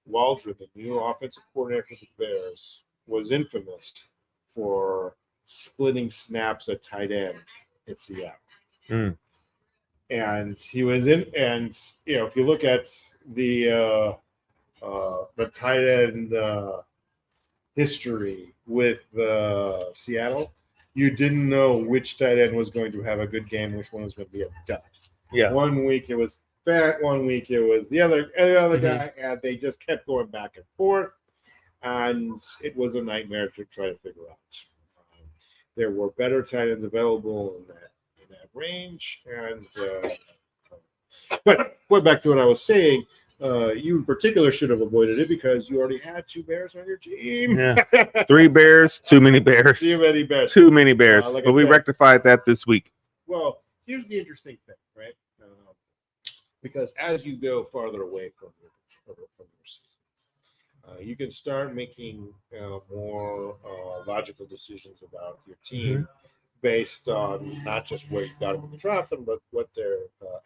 Waldron, the new offensive coordinator for the Bears, was infamous for splitting snaps at tight end at Seattle. Mm. And he was in, and if you look at the tight end history with Seattle, you didn't know which tight end was going to have a good game, which one was going to be a dud. Yeah. One week it was Fat, one week it was the other Mhm. guy, and they just kept going back and forth, and it was a nightmare to try to figure out. There were better tight ends available in that range, and but going back to what I was saying, You in particular should have avoided it because you already had 2 Bears on your team. Yeah. 3 Bears, too many Bears. Too many Bears. Too many Bears. Like but I we said- rectified that this week. Well, here's the interesting thing, right? Because as you go farther away from your season, you can start making more logical decisions about your team based on not just where you got them in the draft, but what their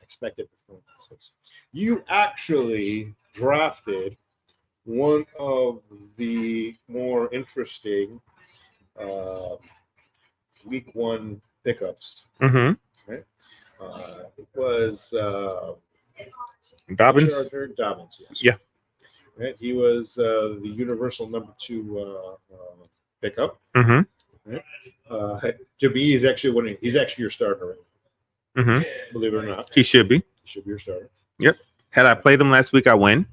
expected performance is. You actually drafted one of the more interesting week 1 pickups. Mm-hmm. It was Dobbins. Dobbins, yes. Yeah. Right. He was the universal number 2 pickup. Mm-hmm. To me, he's actually your starter. Mm-hmm. Believe it or not, He should be. he should be your starter. Had I played him last week, I win.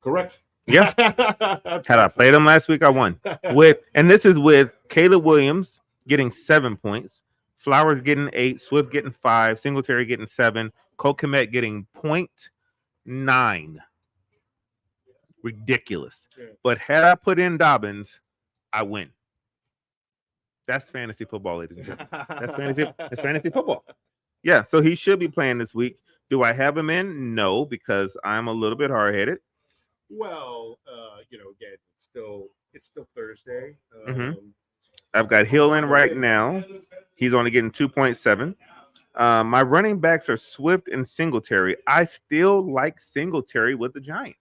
Correct. Yeah. Had I played him last week, I won. And this is with Caleb Williams getting 7 points, Flowers getting 8, Swift getting 5, Singletary getting 7, Cole Kmet getting 0.9. Ridiculous. Yeah. But had I put in Dobbins, I win. That's fantasy football, ladies and gentlemen. That's fantasy football. Yeah, so he should be playing this week. Do I have him in? No, because I'm a little bit hard-headed. Well, again, it's still Thursday. I've got Hill in right now. He's only getting 2.7. My running backs are Swift and Singletary. I still like Singletary with the Giants.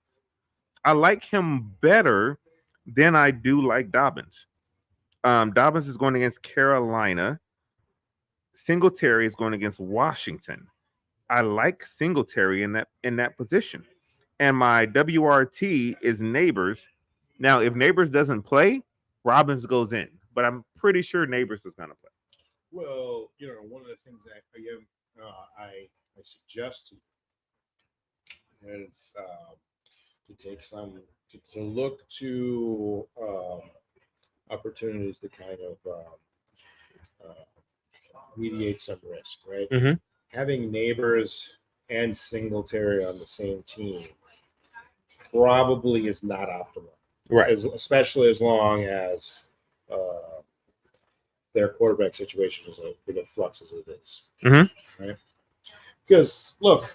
I like him better than I do like Dobbins. Dobbins is going against Carolina. Singletary is going against Washington. I like Singletary in that position. And my WRT is Neighbors. Now, if Neighbors doesn't play, Robbins goes in. But I'm pretty sure Neighbors is going to play. Well, one of the things that I suggest to you is to take to look to opportunities to kind of mediate some risk, right? Mm-hmm. Having Neighbors and Singletary on the same team probably is not optimal, Right. especially as long as their quarterback situation is in flux as it is. Mm-hmm. Right? Because look,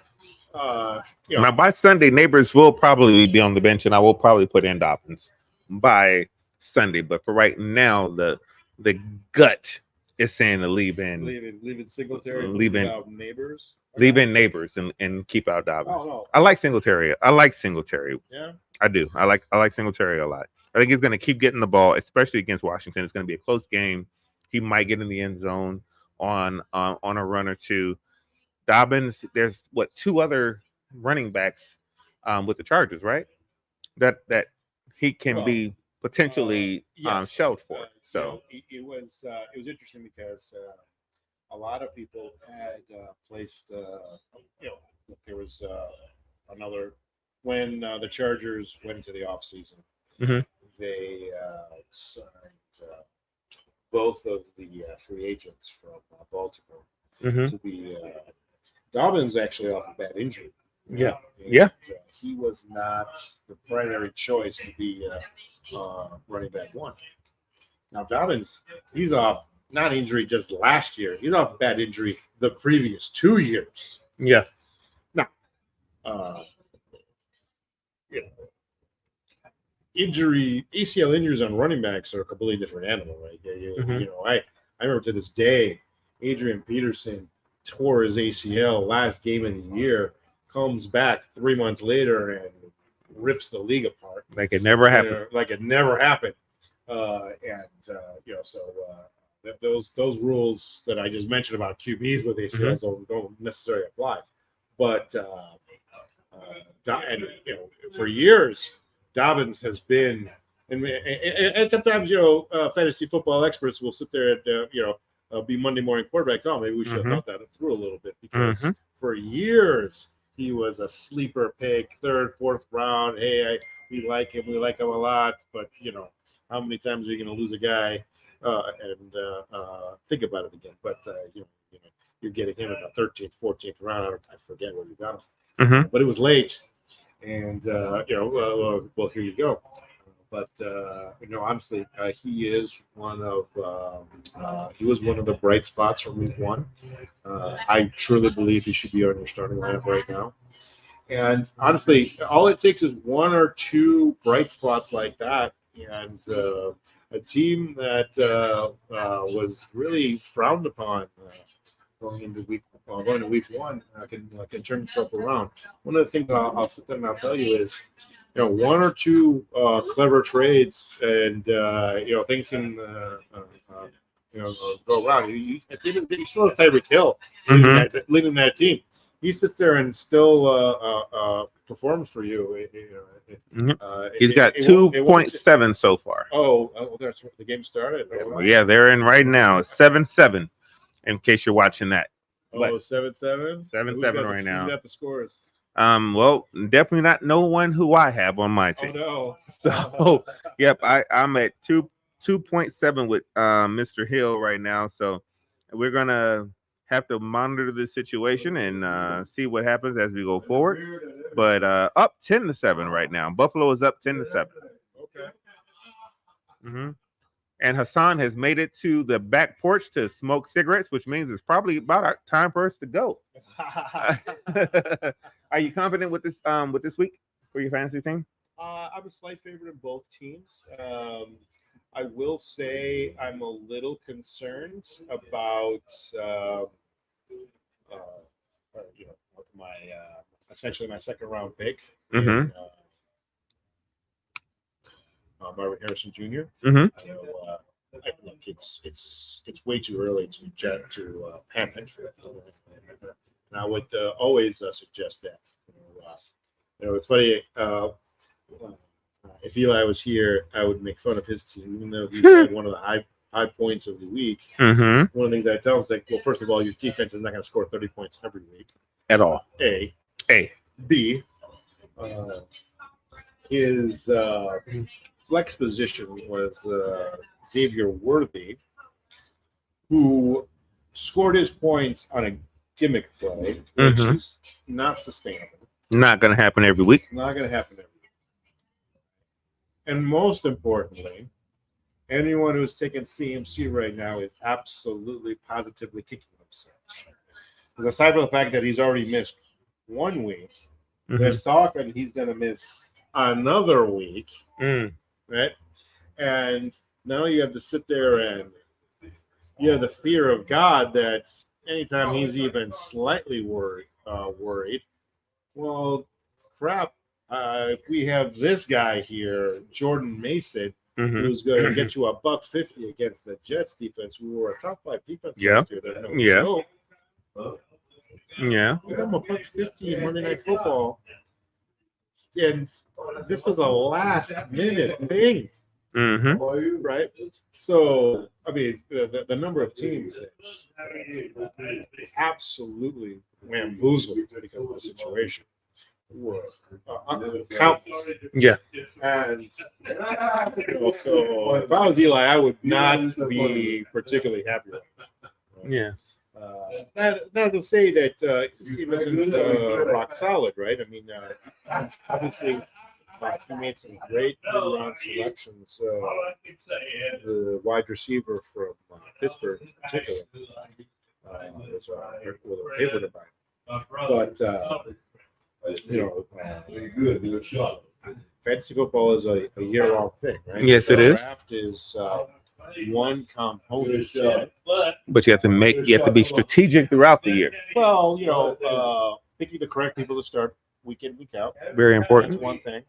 Now by Sunday, Neighbors will probably be on the bench, and I will probably put in Dobbins by Sunday. But for right now, the gut is saying to leave in Singletary, leaving out Neighbors, Neighbors and keep out Dobbins. Oh, no. I like Singletary. Yeah. I do. I like Singletary a lot. I think he's going to keep getting the ball, especially against Washington. It's going to be a close game. He might get in the end zone on a run or two. Dobbins, there's 2 other running backs with the Chargers, right? That he can be potentially yes. shelved for. So it was interesting because a lot of people had placed there was another when the Chargers went into the offseason. Mm-hmm. They signed both of the free agents from Baltimore mm-hmm. to be Dobbins actually off a bad injury. Yeah. And, he was not the primary choice to be running back 1. Now Dobbins, he's off not injury just last year. He's off a bad injury the previous 2 years. Yeah. Now, ACL injuries on running backs are a completely different animal, right? Mm-hmm. I remember to this day, Adrian Peterson tore his ACL last game of the year, comes back 3 months later and rips the league apart. Like it never happened. Those rules that I just mentioned about QBs with ACLs don't necessarily apply. But for years, Dobbins has been, and sometimes fantasy football experts will sit there and be Monday morning quarterbacks. Oh, maybe we should have thought that through a little bit because for years he was a sleeper pick, 3rd, 4th round. Hey, we like him a lot, but how many times are you going to lose a guy and think about it again? But you're getting him in the 13th, 14th round. I forget where you got him, but it was late, And well, here you go. But honestly, he is one of he was one of the bright spots from week one. I truly believe he should be on your starting lineup right now. And honestly, all it takes is one or two bright spots like that, and a team that was really frowned upon going into week one can turn itself around. One of the things I'll sit there and I'll tell you is, one or two clever trades, and things can go around. At the end of the day, you still have Tyreek Hill leading that team. He sits there and still performs for you. He's got 2.7 so far. Oh, that's the game started. Yeah, they're in right now. 7-7. In case you're watching that. But 7-7. 7-7 right now. Who got the scores? Well, definitely not no one who I have on my team. Oh no. So, yep, I'm at 2.7 with Mr. Hill right now. So we're gonna have to monitor the situation and see what happens as we go forward. But up 10-7 right now. Buffalo is up 10-7. Okay. Mm-hmm. And Hassan has made it to the back porch to smoke cigarettes, which means it's probably about time for us to go. Are you confident with this week for your fantasy team? I'm a slight favorite in both teams. I will say I'm a little concerned about my essentially my second round pick, Mm-hmm. Marvin Harrison Jr. Mm-hmm. I know, look, it's way too early to panic, and I would always suggest that. It's funny. If Eli was here, I would make fun of his team, even though he had one of the high points of the week. Mm-hmm. One of the things I tell him is like, well, first of all, your defense is not going to score 30 points every week. At all. A. B. His flex position was Xavier Worthy, who scored his points on a gimmick play, which is not sustainable. Not going to happen every week. Not going to happen every week. And most importantly, anyone who's taking CMC right now is absolutely positively kicking themselves. Because aside from the fact that he's already missed 1 week, there's talk that he's going to miss another week, right? And now you have to sit there and you have the fear of God that anytime he's even slightly worried, well, crap, if we have this guy here, Jordan Mason, who's going to get you $150 against the Jets defense, who were a top 5 defense last year. Yeah. Give them $150 in Monday Night Football. And this was a last-minute thing, right? So, I mean, the number of teams absolutely bamboozled because of the situation were countless. Yeah. And so if I was Eli, I would not be particularly happy with it. Yeah. Not to say that Steve isn't rock solid, right? I mean, obviously, he made some great mid-round selections. The wide receiver from Pittsburgh, in particular, was a favorite of mine. But fantasy football is a year-long thing, right? Yes, it is. Draft is one component, but you have to be strategic throughout the year. Well, picking the correct people to start week in, week out. Very important. That's one thing.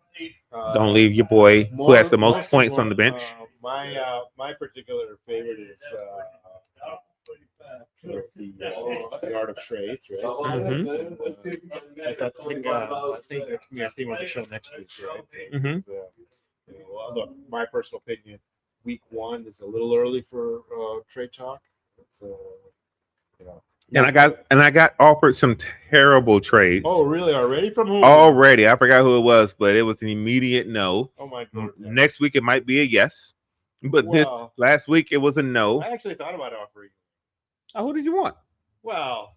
Don't leave your boy who has the most points on the bench. My particular favorite is the art of trades, right? I think that's me. I think on the show next week, right? Look, my personal opinion, week one is a little early for trade talk. And I got offered some terrible trades. Oh, really? Already? From who? Already. I forgot who it was, but it was an immediate no. Oh my God. Next week it might be a yes, but this last week it was a no. I actually thought about offering. Oh, who did you want? Well,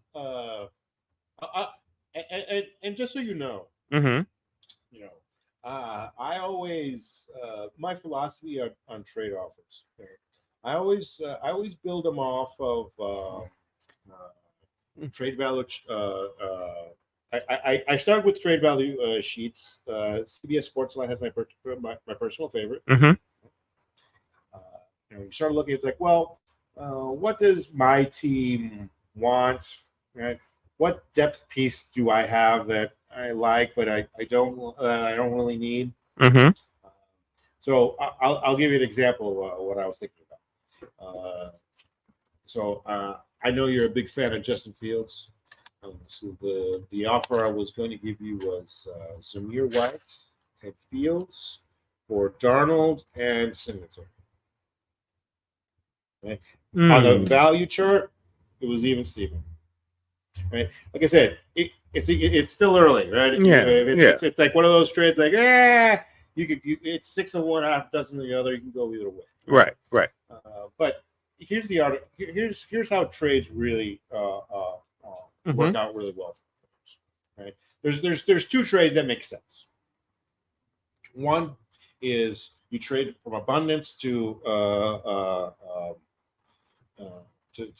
and just so you know, you know, I always my philosophy on trade offers. Okay? I always build them off of trade value. I start with trade value sheets. CBS Sportsline has my personal favorite. Mm-hmm. Uh, you start looking, it's like, well, what does my team want? Right? What depth piece do I have that I like, but I don't really need? Mm-hmm. So I'll give you an example of what I was thinking about. I know you're a big fan of Justin Fields. So the offer I was going to give you was Zamir White and Fields for Darnold and Singletary. Right? On the value chart, it was even Steven. Right? Like I said, it's still early, right? It's like one of those trades, like it's 6 of one, half dozen of the other. You can go either way. Right. But here's the art. Here's how trades really work out really well. Right? There's two trades that make sense. One is you trade from abundance to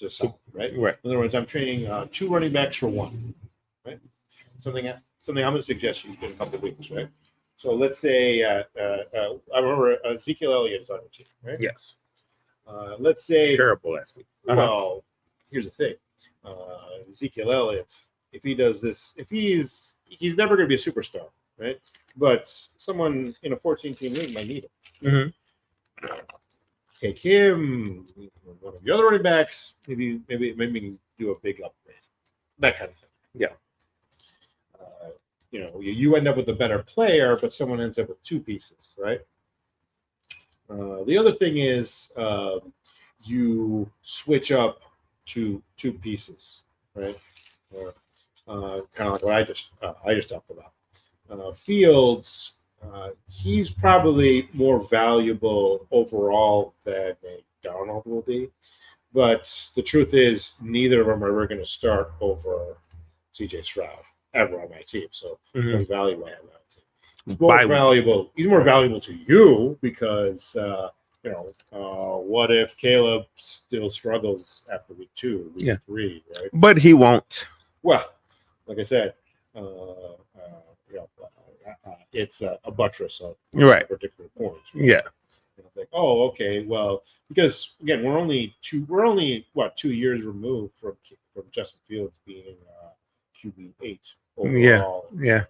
some, right? Right. In other words, I'm trading 2 running backs for 1, right? Something I'm going to suggest you in a couple of weeks, right? So let's say I remember Ezekiel Elliott is on the team, right? Yes. Let's say terrible last week. Well, here's the thing: Ezekiel Elliott, if he does this, if he's never going to be a superstar, right? But someone in a 14-team league might need him. Mm-hmm. Take him, one of the other running backs, maybe do a big upgrade, that kind of thing. Yeah. You end up with a better player, but someone ends up with 2 pieces, right? The other thing is you switch up to 2 pieces, right? Kind of like what I just talked about. Fields, he's probably more valuable overall than Darnold will be, but the truth is neither of them are ever going to start over C.J. Stroud ever on my team. So what value I have on my team. He's more valuable to you because what if Caleb still struggles after week 2, week 3, right? But he won't. Well, like I said, it's a buttress of particular points. Right? Yeah. Like, oh, okay, well, because again, we're only 2 years removed from Justin Fields being QB8 overall. Yeah.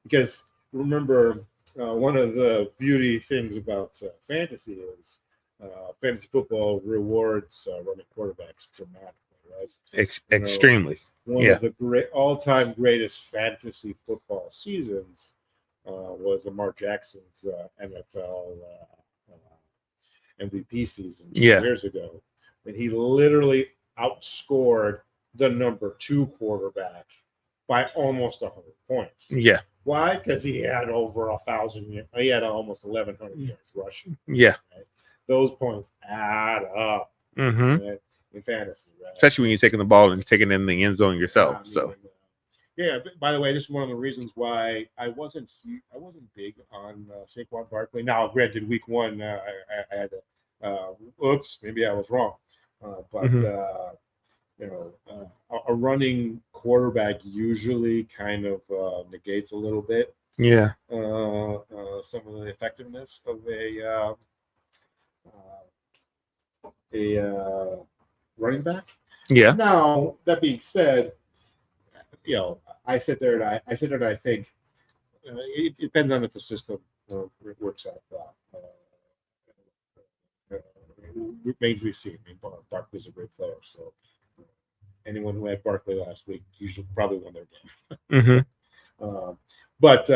Because remember, one of the beauty things about fantasy is fantasy football rewards running quarterbacks dramatically, right? Extremely. One of the all-time greatest fantasy football seasons was Lamar Jackson's NFL MVP season 2 years ago, when he literally outscored the number 2 quarterback by almost 100 points. Yeah. Why? Because he had over 1,000. He had almost 1,100 yards rushing. Yeah. Right? Those points add up in fantasy, right? Especially when you're taking the ball and taking it in the end zone yourself. By the way, this is one of the reasons why I wasn't big on Saquon Barkley. Now, granted, week 1 I had to. Maybe I was wrong. A running quarterback usually kind of negates a little bit. Yeah. Some of the effectiveness of a running back. Yeah. Now, that being said, I sit there and I think it depends on if the system works out. Remains to be seen. I mean, Barkley's a great player, so anyone who had Barkley last week usually probably won their game. Going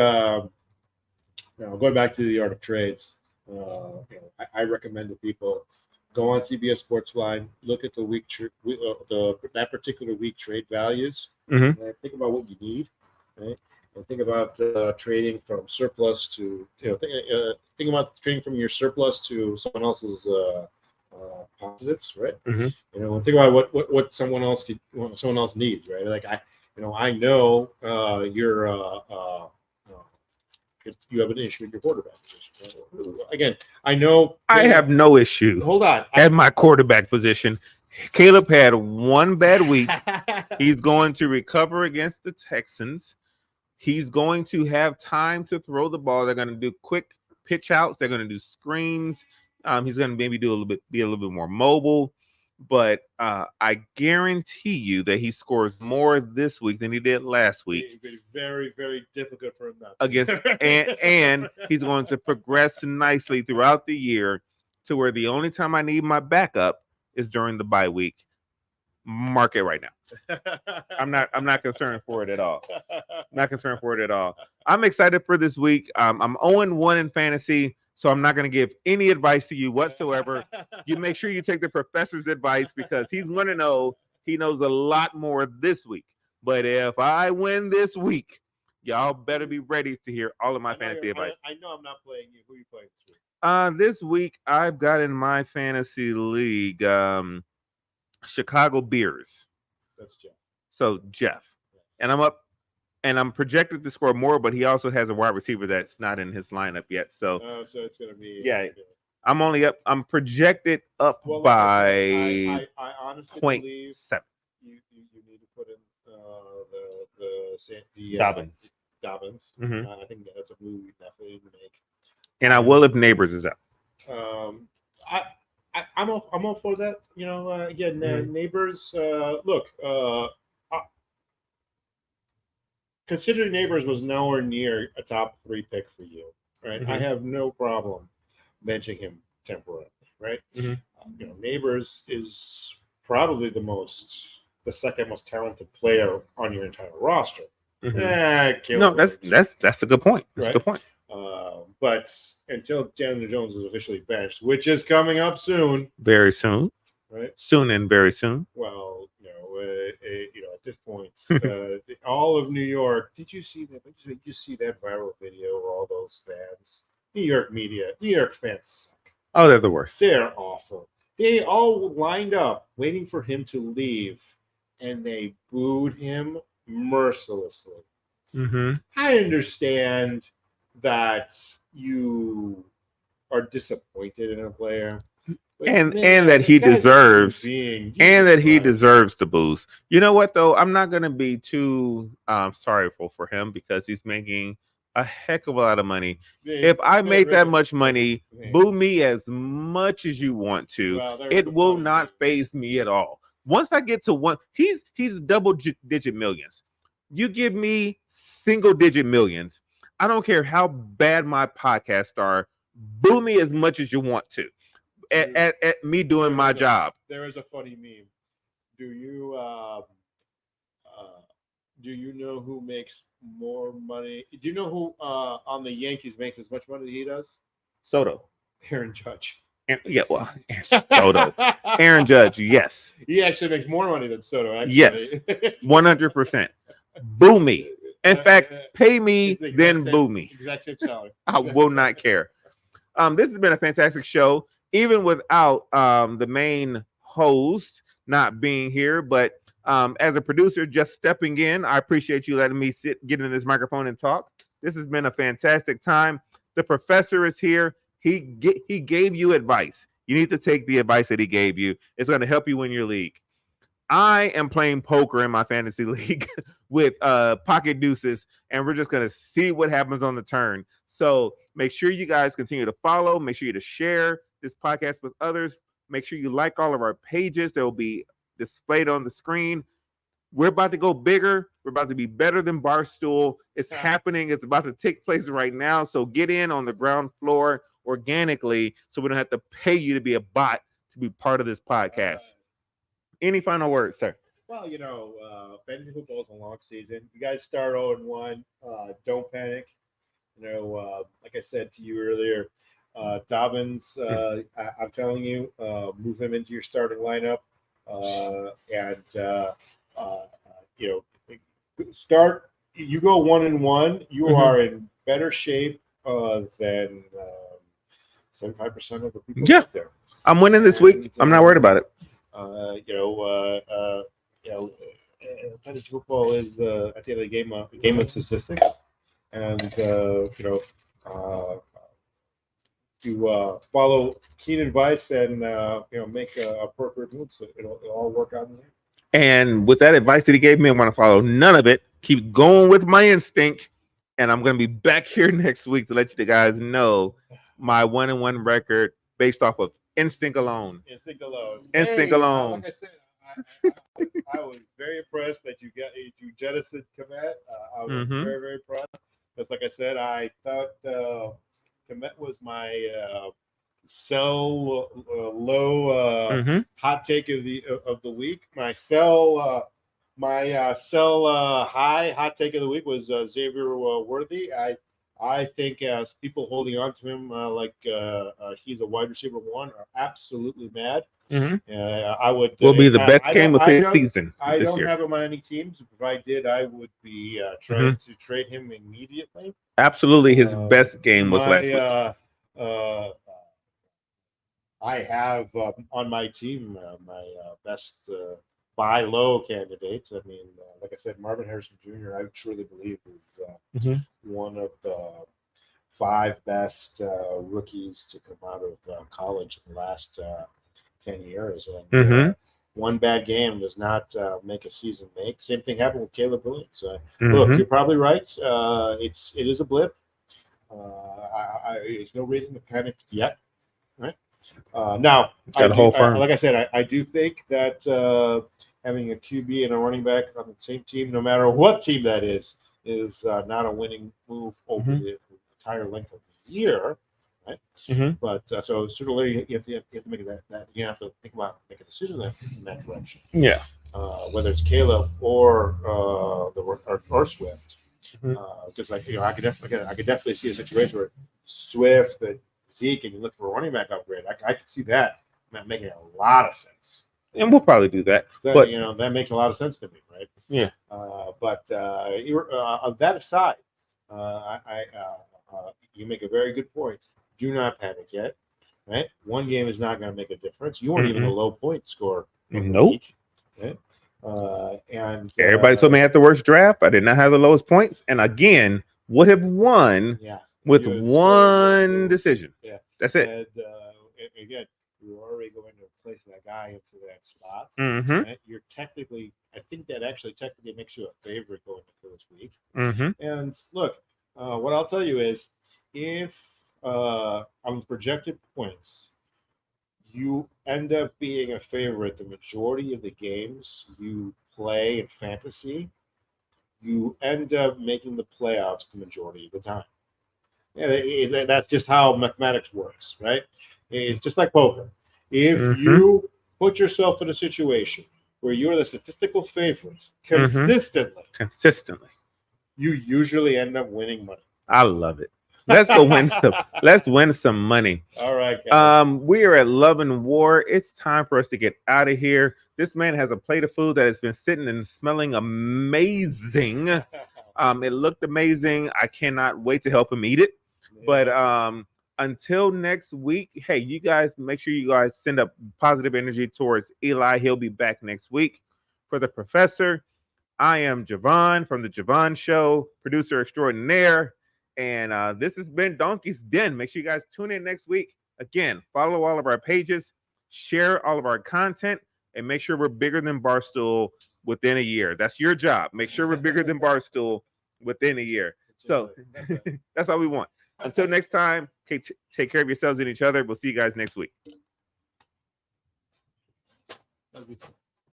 back to the art of trades, I recommend to people go on CBS Sportsline, look at the that particular week trade values, and think about what you need, right? And think about trading from surplus to think about trading from your surplus to someone else's positives, right? And think about what someone else needs, right? Like I know you're because you have an issue with your quarterback position. Again, I know I have no issue Hold on. at my quarterback position. Caleb had one bad week. He's going to recover against the Texans. He's going to have time to throw the ball. They're going to do quick pitch outs. They're going to do screens. He's going to maybe be a little bit more mobile. But I guarantee you that he scores more this week than he did last week. It'd be very, very difficult for him not against, and he's going to progress nicely throughout the year to where the only time I need my backup is during the bye week. Mark it right now. I'm not concerned for it at all. Not concerned for it at all. I'm excited for this week. I'm 0-1 in fantasy, so I'm not going to give any advice to you whatsoever. You make sure you take the professor's advice because he's 1-0. He knows a lot more this week. But if I win this week, y'all better be ready to hear all of my fantasy advice. I know I'm not playing you. Who are you playing this week? This week I've got in my fantasy league Chicago Bears. That's Jeff. So Jeff. Yes. And I'm up and I'm projected to score more, but he also has a wide receiver that's not in his lineup yet. So So it's gonna be I'm only up. I'm projected up by I honestly 0.7. believe you need to put in the Dobbins. Mhm. I think that's a move you definitely need to make. And I will if Neighbors is out. I'm all for that. Again, Mhm. Neighbors. Look, considering Neighbors was nowhere near a top 3 pick for you, right? I Mhm. have no problem benching him temporarily, right? Mhm. Neighbors is probably the second most talented player on your entire roster. Mhm. No, that's a good point. That's a good point. But until Daniel Jones is officially benched, which is coming up soon, Very soon. right? Soon and very soon. Well, at this point, all of New York. Did you see that? Did you see that viral video of all those fans? New York media, New York fans suck. Oh, they're the worst. They're awful. They all lined up waiting for him to leave, and they booed him mercilessly. Mm-hmm. I understand that you are disappointed in a player, but And man, that he this guy's a deserves human being. and that he Jesus Christ. deserves the boost. You know what though? I'm not gonna be too sorrowful for him because he's making a heck of a lot of money. If I make that much money, boo me as much as you want to. Well, It will not faze me at all. Once I get to one, he's double-digit millions. You give me single-digit millions. I don't care how bad my podcasts are. Boo me as much as you want to. At me doing my job. There is a funny meme. Do you know who makes more money? Do you know who on the Yankees makes as much money as he does? Soto. Aaron Judge. Soto. Aaron Judge, yes. He actually makes more money than Soto, actually. Yes. 100%. Boo me. In fact, pay me, then boo me. Exact same salary. I will not care. This has been a fantastic show, even without the main host not being here. But as a producer, just stepping in, I appreciate you letting me get in this microphone and talk. This has been a fantastic time. The professor is here. He gave you advice. You need to take the advice that he gave you. It's going to help you win your league. I am playing poker in my fantasy league with pocket deuces, and we're just going to see what happens on the turn. So make sure you guys continue to follow. Make sure you to share this podcast with others. Make sure you like all of our pages. They will be displayed on the screen. We're about to go bigger. We're about to be better than Barstool. It's happening. It's about to take place right now. So get in on the ground floor organically so we don't have to pay you to be a bot to be part of this podcast. Any final words, sir? Well, fantasy football is a long season. You guys start 0-1. Don't panic. Like I said to you earlier, Dobbins, I'm telling you, move him into your starting lineup. Start. You go 1-1. You are in better shape than 75% of the people out there. I'm winning this week. I'm not worried about it. Fantasy football is at the end of the game a game of statistics, and follow keen advice and make appropriate moves. So it'll all work out in there. And with that advice that he gave me, I'm going to follow none of it. Keep going with my instinct. And I'm going to be back here next week to let you guys know my 1-1 record based off of instinct alone. Instinct alone. Instinct alone. Like I said, I was very impressed that you jettisoned Komet. I was very, very impressed. Because, like I said, I thought Komet was my sell low hot take of the week. My sell high hot take of the week was Xavier Worthy. I think people holding on to him like he's a wide receiver one are absolutely mad. I would will be the best game of his season. I don't have him on any teams. If I did, I would be trying to trade him immediately. Absolutely, his best game was last week. I have on my team my best buy low candidates. I mean, like I said, Marvin Harrison Jr. I truly believe is one of the 5 best rookies to come out of college in the last 10 years. And one bad game does not make a season make. Same thing happened with Caleb Williams. Look, you're probably right. It is a blip. There's no reason to panic yet. Right now, like I said, I do think that having a QB and a running back on the same team, no matter what team that is not a winning move over the entire length of the year, right? But so certainly you have to make that you have to think about make a decision in that direction. Yeah. Whether it's Caleb or Swift, because I could definitely see a situation where Swift and Zeke and you look for a running back upgrade. I could see that making a lot of sense. And we'll probably do that. So, but that makes a lot of sense to me, right? Yeah. But of that aside, you make a very good point. Do not panic yet, right? One game is not going to make a difference. You weren't even a low point score. Nope. Right? And everybody told me I had the worst draft. I did not have the lowest points, and again, would have won with one decision. Yeah, that's it. And again, you're already going to place that guy into that spot. Right? You're technically, I think that actually technically makes you a favorite going into this week. And look, what I'll tell you is, if on the projected points, you end up being a favorite the majority of the games you play in fantasy, you end up making the playoffs the majority of the time. Yeah, that's just how mathematics works, right? It's just like poker. If you put yourself in a situation where you're the statistical favorite consistently, you usually end up winning money. I love it. Let's go win some. Let's win some money. All right, guys. We are at Love and War. It's time for us to get out of here. This man has a plate of food that has been sitting and smelling amazing. It looked amazing. I cannot wait to help him eat it. But until next week, hey, you guys make sure you guys send up positive energy towards Eli. He'll be back next week. For the professor, I am Javon from the Javon Show, producer extraordinaire. And this has been Donkey's Den. Make sure you guys tune in next week. Again, follow all of our pages, share all of our content, and make sure we're bigger than Barstool within a year. That's your job. Make sure we're bigger than Barstool within a year. So that's all we want. Until next time, take care of yourselves and each other. We'll see you guys next week.